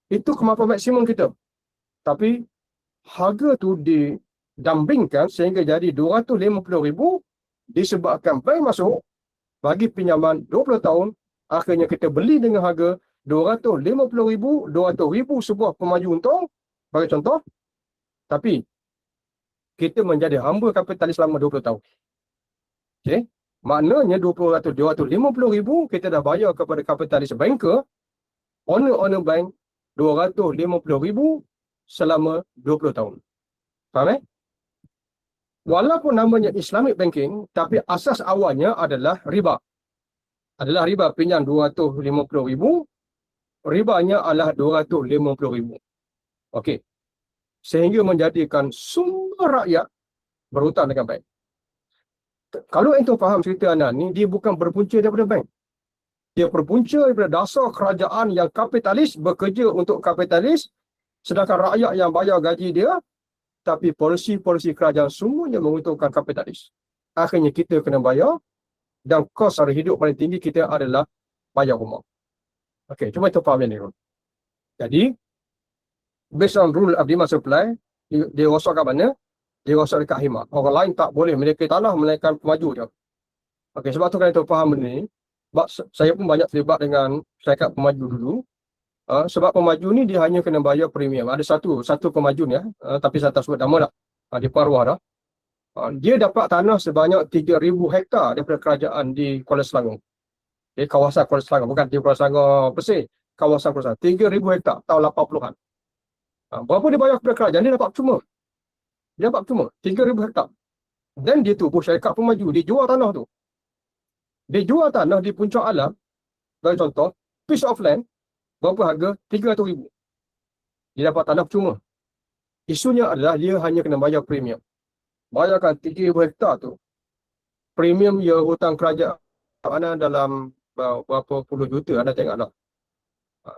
Itu kemampuan maksimum kita. Tapi harga tu didumpingkan sehingga jadi 250,000 disebabkan bank masuk bagi pinjaman 20 tahun. Akhirnya kita beli dengan harga 250,000, 200,000 sebuah pemaju untung, bagi contoh. Tapi kita menjadi hamba kapitalis selama 20 tahun. Okey. Maknanya 250,000 kita dah bayar kepada kapitalis banker, owner bank 250,000 selama 20 tahun. Faham Walaupun namanya Islamic banking, tapi asas awalnya adalah riba. Adalah riba pinjam 250,000, ribanya adalah 250,000. Okey. Sehingga menjadikan semua rakyat berhutang dengan bank. Kalau ente faham cerita anak ni, dia bukan berpunca daripada bank. Dia berpunca daripada dasar kerajaan yang kapitalis, bekerja untuk kapitalis, sedangkan rakyat yang bayar gaji dia, tapi polisi-polisi kerajaan semuanya menguntungkan kapitalis. Akhirnya kita kena bayar, dan kos sara hidup paling tinggi kita adalah bayar rumah. Okey, cuma itu faham yang ni. Jadi, based on rule of demand supply, dia rosak kat mana? Dia rosak dekat khidmat. Orang lain tak boleh memiliki tanah, melainkan pemaju je. Okey, sebab tu kalau kita faham benda ni, sebab saya pun banyak terlibat dengan syarikat pemaju dulu. Sebab pemaju ni dia hanya kena bayar premium. Ada satu pemaju ni, tapi saya tak sebut nama dah. Di Parwah dah. Dia dapat tanah sebanyak 3,000 hektar daripada kerajaan di Kuala Selangor. Di kawasan Kuala Selangor, bukan di Kuala Selangor Pesir, kawasan Kuala Selangor. 3,000 hektar tahun 80-an. Berapa dia bayar kepada kerajaan? Dia dapat cuma. Dia dapat cuma 3,000 hektar. Dan dia tubuh syarikat pemaju, dia jual tanah tu. Dia jual tanah di Puncak Alam, bagi contoh, piece of land, berapa harga? 300,000. Dia dapat tanah cuma. Isunya adalah dia hanya kena bayar premium. Bayarkan 3,000 hektar tu. Premium ya hutang kerajaan mana dalam berapa puluh juta, anda tengoklah.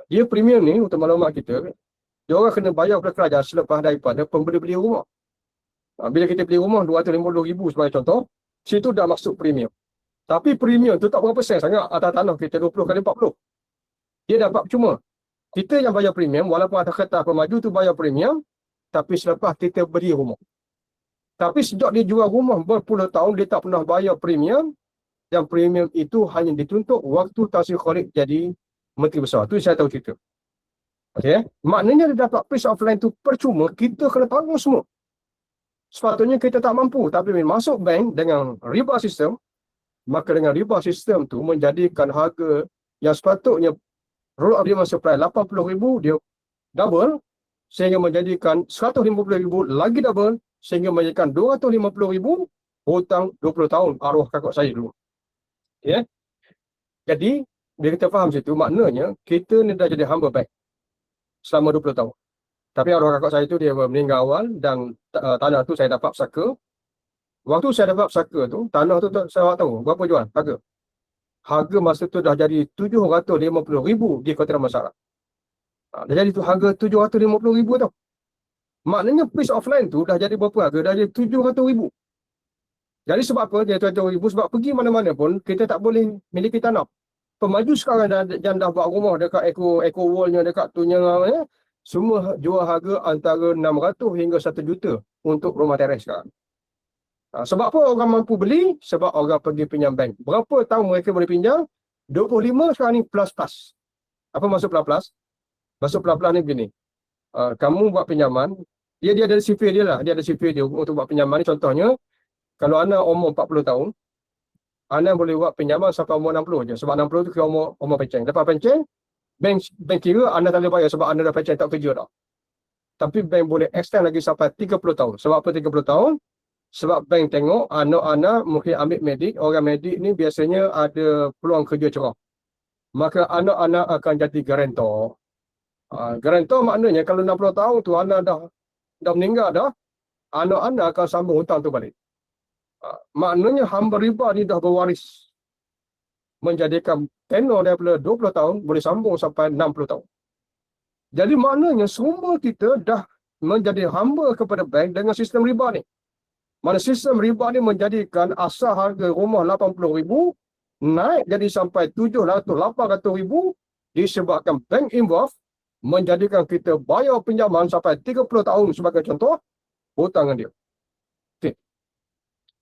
Dia premium ni, untuk maklumat kita, dia orang kena bayar kepada kerajaan selepas daripada pembeli-beli rumah. Bila kita beli rumah 250,000 sebagai contoh, situ dah masuk premium. Tapi premium tu tak berapa sen sangat atas tanah kita 20 kali 40. Dia dapat cuma. Kita yang bayar premium, walaupun atas kertas pemaju tu bayar premium, tapi selepas kita beli rumah. Tapi sejak dia jual rumah berpuluh tahun, dia tak pernah bayar premium, dan premium itu hanya dituntut waktu Tan Sri Khalid jadi Menteri Besar. Tu saya tahu cerita. Okay? Maknanya dia dapat piece of land tu percuma, kita kena tanggung semua. Sepatutnya kita tak mampu, tapi masuk bank dengan riba sistem, maka dengan riba sistem tu menjadikan harga yang sepatutnya rule of demand supply 80,000 dia double, sehingga menjadikan 150,000 lagi double, sehingga menjadikan 250,000 hutang 20 tahun arwah kakak saya dulu. Ya. Jadi bila kita faham situ, maknanya kita ni dah jadi hamba bank selama 20 tahun. Tapi arwah kakak saya tu dia meninggal awal, dan tanah tu saya dapat pusaka. Waktu saya dapat pusaka tu, tanah tu saya tahu berapa jual harga. Harga masa tu dah jadi 750,000 di Kota Damansara. Dah jadi tu harga 750,000 tau. Maknanya piece of land tu dah jadi berapa harga? Dah jadi 700,000. Jadi sebab apa dia 700,000? Sebab pergi mana-mana pun kita tak boleh miliki tanah. Pemaju sekarang dah buat rumah dekat eco wallnya, dekat tunya, semua jual harga antara 600 hingga 1 juta untuk rumah teres sekarang. Sebab apa orang mampu beli? Sebab orang pergi pinjam bank. Berapa tahun mereka boleh pinjam? 25 sekarang ni plus. Apa maksud plus? Maksud plus ni begini. Kamu buat pinjaman, dia ada sifir dia lah. Dia ada sifir dia untuk buat pinjaman ni. Contohnya, kalau anda umur 40 tahun, anda boleh buat pinjaman sampai umur 60 je. Sebab 60 tu kira umur pencen. Lepas pencen, bank kira anda tak boleh bayar sebab anda dah pencen tak kerja dah. Tapi bank boleh extend lagi sampai 30 tahun. Sebab apa 30 tahun? Sebab bank tengok anak-anak mungkin ambil medik. Orang medik ni biasanya ada peluang kerja cerah. Maka anak-anak akan jadi garantor. Garantor maknanya kalau 60 tahun tu anak dah meninggal dah, anak-anak akan sambung hutang tu balik. Maknanya hamba riba ni dah berwaris. Menjadikan tenor daripada 20 tahun boleh sambung sampai 60 tahun. Jadi maknanya semua kita dah menjadi hamba kepada bank dengan sistem riba ni. Mana sistem riba ni menjadikan asal harga rumah 80,000 naik jadi sampai 700-800 ribu disebabkan bank involved menjadikan kita bayar pinjaman sampai 30 tahun sebagai contoh hutang dia. Okay.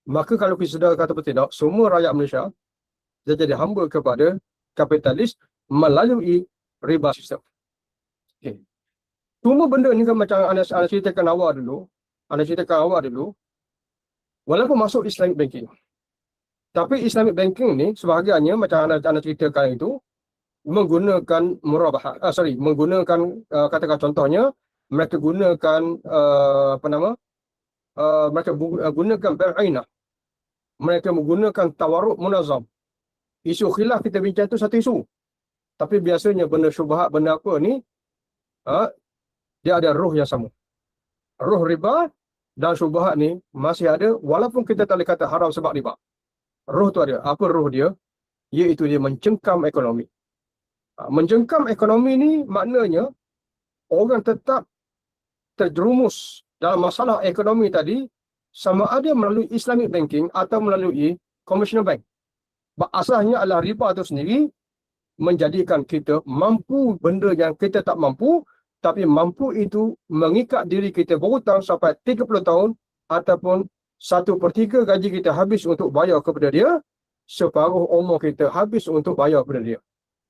Maka kalau kita sedar kata tidak, semua rakyat Malaysia dia jadi hamba kepada kapitalis melalui riba sistem. Okay. Cuma benda ni kan macam anda ceritakan awal dulu, walaupun masuk Islamic banking. Tapi Islamic banking ni sebahagiannya macam anda ceritakan itu menggunakan murabahah, menggunakan katakan contohnya mereka gunakan gunakan bai'inah. Mereka menggunakan tawarruk munazam. Isu khilaf kita bincang itu satu isu. Tapi biasanya benda syubhat, benda apa ni, dia ada roh yang sama. Roh riba dan syubhat ni masih ada walaupun kita tak boleh kata haram sebab riba. Roh tu ada. Apa roh dia? Iaitu dia mencengkam ekonomi. Mencengkam ekonomi ni maknanya orang tetap terjerumus dalam masalah ekonomi tadi sama ada melalui Islamic banking atau melalui conventional bank. Asalnya adalah riba itu sendiri menjadikan kita mampu benda yang kita tak mampu, tapi mampu itu mengikat diri kita berhutang sampai 30 tahun ataupun 1/3 gaji kita habis untuk bayar kepada dia, separuh umur kita habis untuk bayar kepada dia.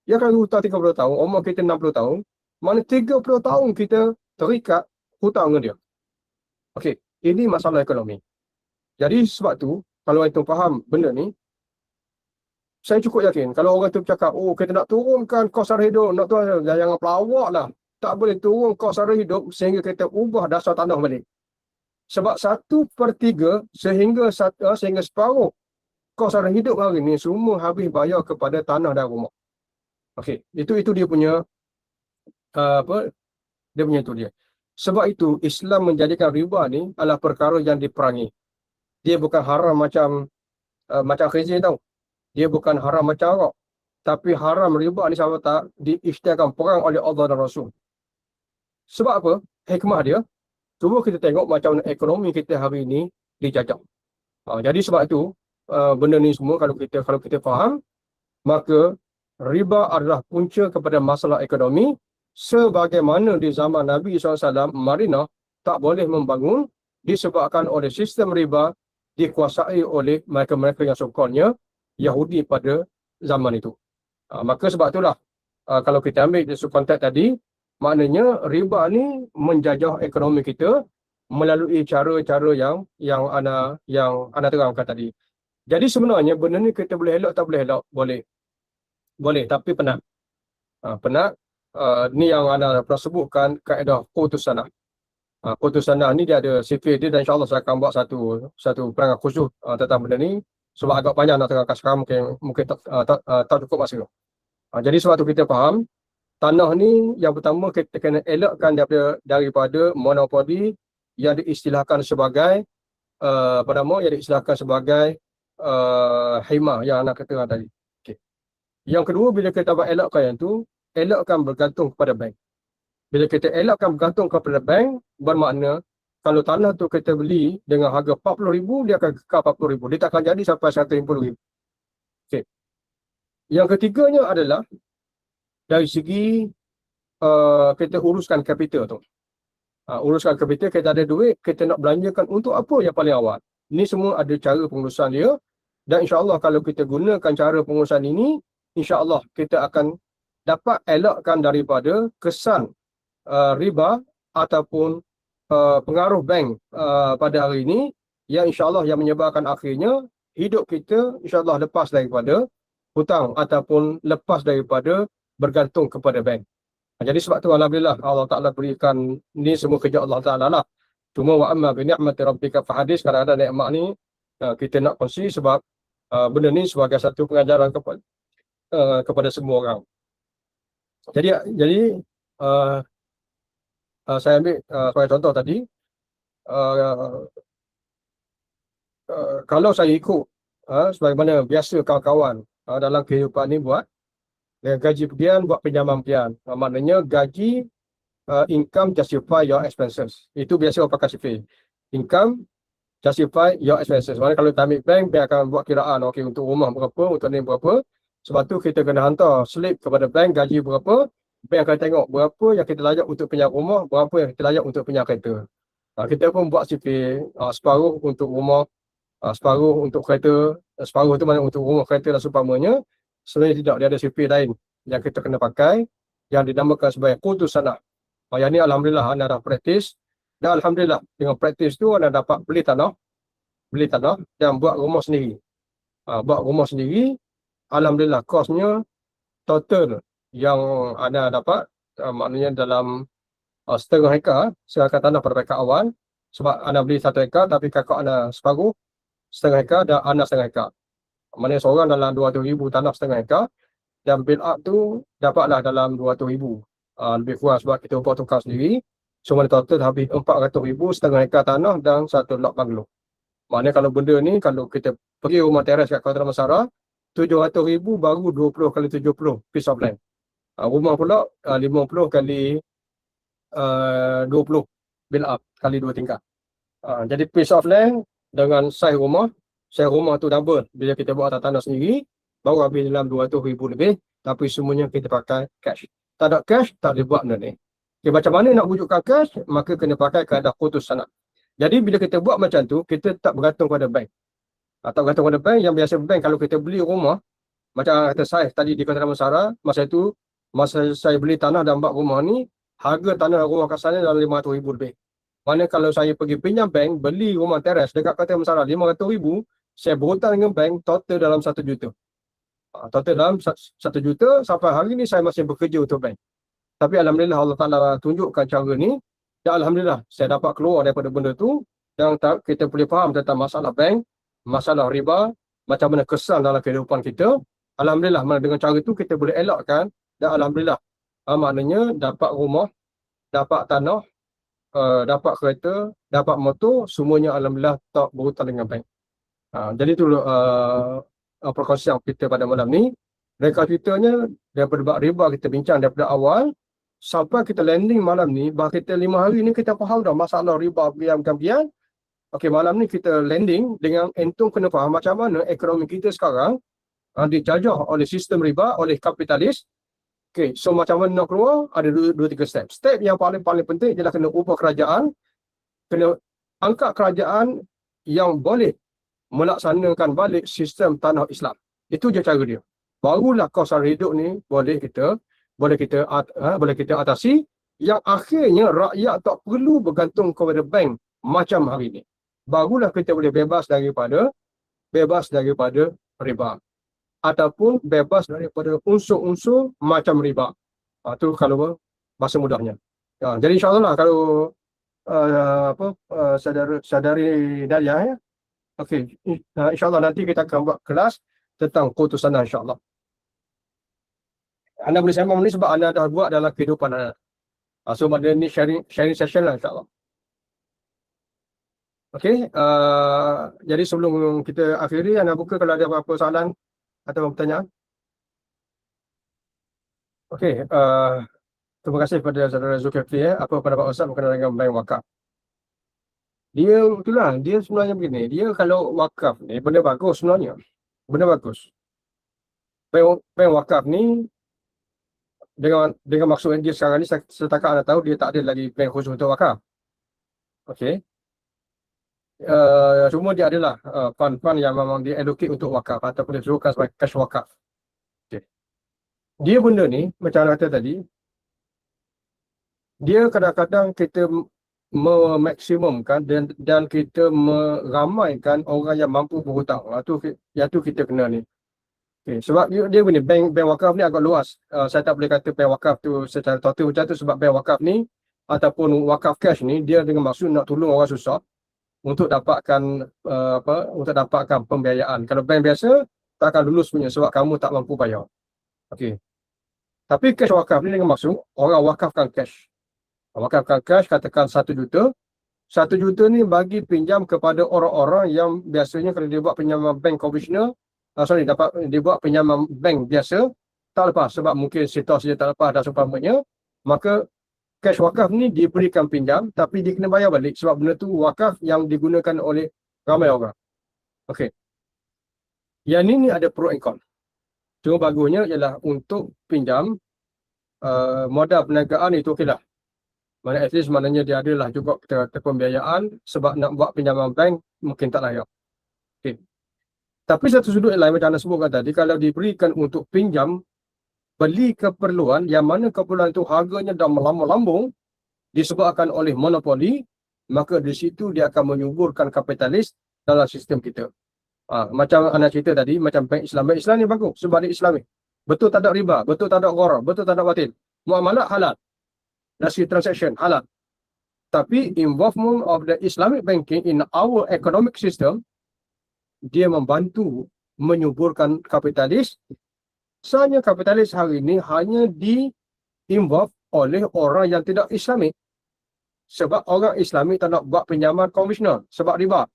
Ya kalau hutang 30 tahun, umur kita 60 tahun, mana 30 tahun kita terikat hutang dengan dia. Okey, ini masalah ekonomi. Jadi sebab tu, kalau antum faham benda ni, saya cukup yakin kalau orang tu bercakap, oh kita nak turunkan kos sara hidup, nak turun, jangan pelawak lah. Tak boleh turun kos sara hidup sehingga kita ubah dasar tanah balik. Sebab 1/3 sehingga separuh kos sara hidup hari ni semua habis bayar kepada tanah dan rumah. Okey, itu dia punya dia punya itu dia. Sebab itu Islam menjadikan riba ni adalah perkara yang diperangi. Dia bukan haram macam khizir tau. Dia bukan haram macam arak. Tapi haram riba ni sahabat tak diisytiharkan perang oleh Allah dan Rasul. Sebab apa? Hikmah dia. Cuba kita tengok macam mana ekonomi kita hari ini dijajah. Jadi sebab itu benda ni semua kalau kita faham, maka riba adalah punca kepada masalah ekonomi sebagaimana di zaman Nabi SAW Madinah tak boleh membangun disebabkan oleh sistem riba dikuasai oleh mereka-mereka yang sokonnya Yahudi pada zaman itu. Maka sebab itulah kalau kita ambil di konteks tadi, maknanya riba ni menjajah ekonomi kita melalui cara-cara yang ana terangkan tadi. Jadi sebenarnya benda ni kita boleh elak tak boleh elak? Boleh, tapi penat. Ni yang ana pernah sebutkan kaedah qutus sanah. Qutus sanah ni dia ada sifir dia dan insya-Allah saya akan buat satu perangai khusus tentang benda ni sebab agak panjang nak terangkan sekarang mungkin tak cukup masa. Jadi sebab tu kita faham tanah ni yang pertama kita kena elakkan daripada monopoli yang diistilahkan sebagai himah yang anak kata tadi. Okay. Yang kedua, bila kita elakkan yang tu, elakkan bergantung kepada bank. Bila kita elakkan bergantung kepada bank, bermakna kalau tanah tu kita beli dengan harga 40,000, dia akan kekal 40,000. Dia tak akan jadi sampai 150,000. Okay. Yang ketiganya adalah dari segi kita uruskan kapital tu. Uruskan kapital, kita ada duit, kita nak belanjakan untuk apa yang paling awal. Ini semua ada cara pengurusan dia. Dan insya-Allah kalau kita gunakan cara pengurusan ini, insya-Allah kita akan dapat elakkan daripada kesan riba ataupun pengaruh bank pada hari ini yang insya-Allah yang menyebabkan akhirnya hidup kita insya-Allah lepas daripada hutang ataupun lepas daripada bergantung kepada bank. Jadi sebab tu alhamdulillah Allah Taala berikan ni semua kerja Allah Taala lah. Cuma wa amma bi ni'mati rabbika fahadis, kadang-kadang nikmat ni kita nak kongsi sebab benda ni sebagai satu pengajaran kepada semua orang. Jadi saya ambil sebagai contoh tadi, kalau saya ikut sebagaimana biasa kawan-kawan dalam kehidupan ni buat dengan gaji pergian buat pinjaman pergian, maknanya gaji income justify your expenses. Itu biasa orang pakai sifir. Income justify your expenses. Maksudnya kalau kita ambil bank, bank akan buat kiraan, okey, untuk rumah berapa, untuk ni berapa. Sebab tu kita kena hantar slip kepada bank, gaji berapa, bank akan tengok berapa yang kita layak untuk pinjam rumah, berapa yang kita layak untuk pinjam kereta. Kita pun buat CP separuh untuk rumah, separuh untuk kereta, separuh tu mana untuk rumah, kereta dan seumpamanya. Sebenarnya tidak, dia ada CP lain yang kita kena pakai, yang dinamakan sebagai qutus sanah. Yang ni alhamdulillah anda dah praktis, dan alhamdulillah dengan praktis tu anda dapat beli tanah dan buat rumah sendiri. Buat rumah sendiri, alhamdulillah kosnya total yang anda dapat, maknanya dalam setengah hektar, sedangkan tanah pada peringkat awal, sebab anda beli 1 hektar tapi kakak anda separuh, setengah hektar, dan anda setengah hektar. Maknanya seorang dalam 200,000 tanah setengah hektar, dan build up tu dapatlah dalam 200,000. Lebih kurang sebab kita buat tukar sendiri. So mana total habis 400,000 setengah hektar tanah dan 1 lot banglo. Maknanya kalau benda ni, kalau kita pergi rumah teres kat Kota Damansara, 700,000 baru 20 kali 70 piece of land. Rumah pula 50 kali 20 build up kali 2 tingkat. Jadi piece of land dengan saiz rumah tu double bila kita buat atas tanah sendiri, baru habis dalam 200,000 lebih, tapi semuanya kita pakai cash. Tak ada cash, tak boleh buat benda ni. Okay, macam mana nak wujudkan cash? Maka kena pakai kaedah qutus sanah. Jadi bila kita buat macam tu, kita tak bergantung pada bank. Tak bergantung pada bank. Yang biasa bank, kalau kita beli rumah, macam kata saya tadi di Kota Damansara, masa saya beli tanah dan buat rumah ni, harga tanah dan rumah kat sana dalam 500,000 lebih. Mana kalau saya pergi pinjam bank, beli rumah teres dekat Kota Damansara 500,000, saya berhutang dengan bank total dalam 1 juta. Total dalam 1 juta, sampai hari ni saya masih bekerja untuk bank. Tapi alhamdulillah Allah Ta'ala tunjukkan cara ni, dan alhamdulillah saya dapat keluar daripada benda tu, dan kita boleh faham tentang masalah bank, masalah riba, macam mana kesan dalam kehidupan kita. Alhamdulillah dengan cara tu kita boleh elakkan, dan alhamdulillah maknanya dapat rumah, dapat tanah, dapat kereta, dapat motor, semuanya alhamdulillah tak berhutang dengan bank. Jadi tu perkongsian kita pada malam ni. Rekap ceritanya daripada bab riba kita bincang daripada awal sampai kita landing malam ni. Bahawa kita 5 hari ni kita faham dah masalah riba biang-biang. Okey, malam ni kita landing dengan entung kena faham macam mana ekonomi kita sekarang dijajah oleh sistem riba, oleh kapitalis. Okey, so macam mana nak keluar? Ada 2-3 step. Step yang paling penting ialah kena ubah kerajaan, kena angkat kerajaan yang boleh melaksanakan balik sistem tanah Islam. Itu je cara dia. Barulah kos hidup ni boleh kita atasi, yang akhirnya rakyat tak perlu bergantung kepada bank macam hari ni. Barulah kita boleh bebas daripada riba, ataupun bebas daripada unsur-unsur macam riba. Itu kalau bahasa mudahnya. Jadi insya-Allah kalau saudari Dahlia, okey, insya-Allah nanti kita akan buat kelas tentang qutus sanah insya-Allah. Anda boleh sembang ni sebab anda dah buat dalam kehidupan anda. So pada ni sharing session lah insya-Allah. Okey, jadi sebelum kita akhiri, anda buka kalau ada apa-apa soalan atau pertanyaan. Okey, terima kasih kepada saudara Zulkifli. Apa pendapat Ustaz berkenaan dengan bank wakaf? Dia sebenarnya begini, dia kalau wakaf ni benda bagus sebenarnya. Benda bagus. Bank wakaf ni dengan maksud dia sekarang ni, setakat anda tahu dia tak ada lagi bank khusus untuk wakaf. Okey. Cuma dia adalah fund yang memang dia allocate untuk wakaf ataupun disebutkan sebagai cash wakaf. Okay. Dia benda ni macam anda kata tadi, dia kadang-kadang kita memaksimumkan dan kita meramaikan orang yang mampu berhutang. Itu kita kena ni. Okay. Sebab dia begini, bank wakaf ni agak luas. Saya tak boleh kata bank wakaf tu secara total macam tu, sebab bank wakaf ni ataupun wakaf cash ni dia dengan maksud nak tolong orang susah untuk dapatkan pembiayaan. Kalau bank biasa tak akan lulus punya sebab kamu tak mampu bayar. Okey. Tapi cash wakaf ni dengan maksud orang wakafkan cash. Wakafkan cash katakan 1 juta. 1 juta ni bagi pinjam kepada orang-orang yang biasanya kalau dia buat pinjaman bank konvensional, dia buat pinjaman bank biasa tak lepas sebab mungkin situasi dia tak lepas dan seumpamanya, maka cash wakaf ni diberikan pinjam tapi dia kena bayar balik sebab benda tu wakaf yang digunakan oleh Ramai orang. Okey. Yang ini ada pro and con. Cuma bagusnya ialah untuk pinjam modal perniagaan itu okeylah. Mana at least maknanya dia adalah juga kita pembiayaan sebab nak buat pinjaman bank mungkin tak layak. Okey. Tapi satu sudut yang lain macam anda sebutkan tadi, kalau diberikan untuk pinjam beli keperluan yang mana keperluan itu harganya dah melambung-lambung disebabkan oleh monopoli, maka di situ dia akan menyuburkan kapitalis dalam sistem kita. Macam anda cerita tadi, macam bank Islam ni bagus sebab dia Islami. Betul tak ada riba, betul tak ada gharar, betul tak ada batil. Muamalah halal. Nasi transaction halal. Tapi involvement of the Islamic banking in our economic system, dia membantu menyuburkan kapitalis. Sebenarnya kapitalis hari ini hanya di-involve oleh orang yang tidak Islamik. Sebab orang Islamik tak nak buat pinjaman konvensional sebab riba.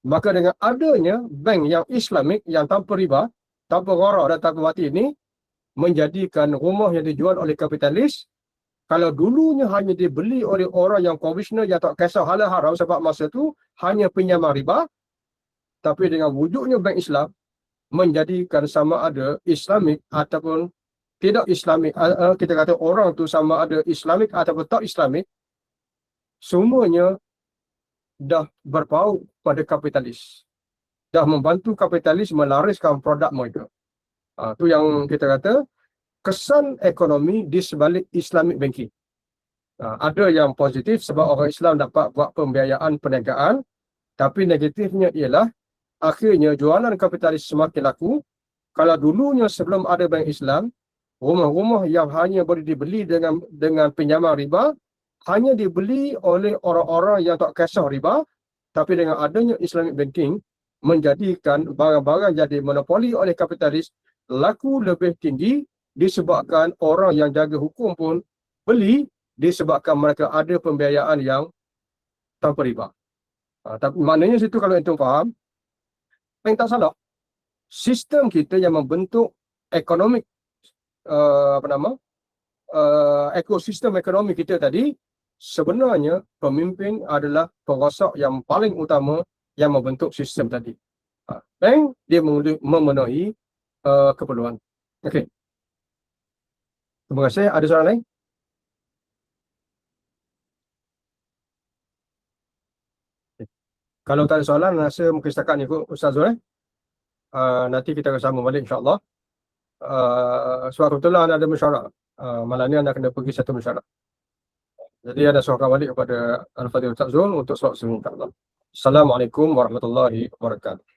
Maka dengan adanya bank yang Islamik yang tanpa riba, tanpa gharar dan tanpa batil ini, menjadikan rumah yang dijual oleh kapitalis, kalau dulunya hanya dibeli oleh orang yang konvensional yang tak kisah halal haram sebab masa tu hanya pinjaman riba, tapi dengan wujudnya bank Islam, menjadikan sama ada Islamik ataupun tidak Islamik, kita kata orang tu sama ada Islamik ataupun tak Islamik, semuanya dah berpaut pada kapitalis. Dah membantu kapitalis melariskan produk mereka. Tu yang kita kata kesan ekonomi di sebalik Islamic banking. Ada yang positif sebab orang Islam dapat buat pembiayaan perniagaan, tapi negatifnya ialah akhirnya jualan kapitalis semakin laku. Kalau dulunya sebelum ada bank Islam, rumah-rumah yang hanya boleh dibeli dengan pinjaman riba, hanya dibeli oleh orang-orang yang tak kisah riba, tapi dengan adanya Islamic banking, menjadikan barang-barang yang dimonopoli oleh kapitalis laku lebih tinggi disebabkan orang yang jaga hukum pun beli disebabkan mereka ada pembiayaan yang tanpa riba. Tapi maknanya situ kalau antum faham, yang tak salah, sistem kita yang membentuk ekonomik ekosistem ekonomi kita tadi, sebenarnya pemimpin adalah pengosak yang paling utama yang membentuk sistem tadi. Bank dia memenuhi keperluan. Okey. Terima kasih. Ada soalan lain? Kalau tak ada soalan, rasa mungkin setakat ni Ustaz Zul. Nanti kita akan sambung balik insya-Allah. Sebab kebetulan anda ada mesyuarat. Malam ni anda kena pergi satu mesyuarat. Jadi ada soalan balik kepada Al-Fadhil Ustaz Zul untuk soal insya-Allah. Assalamualaikum warahmatullahi wabarakatuh.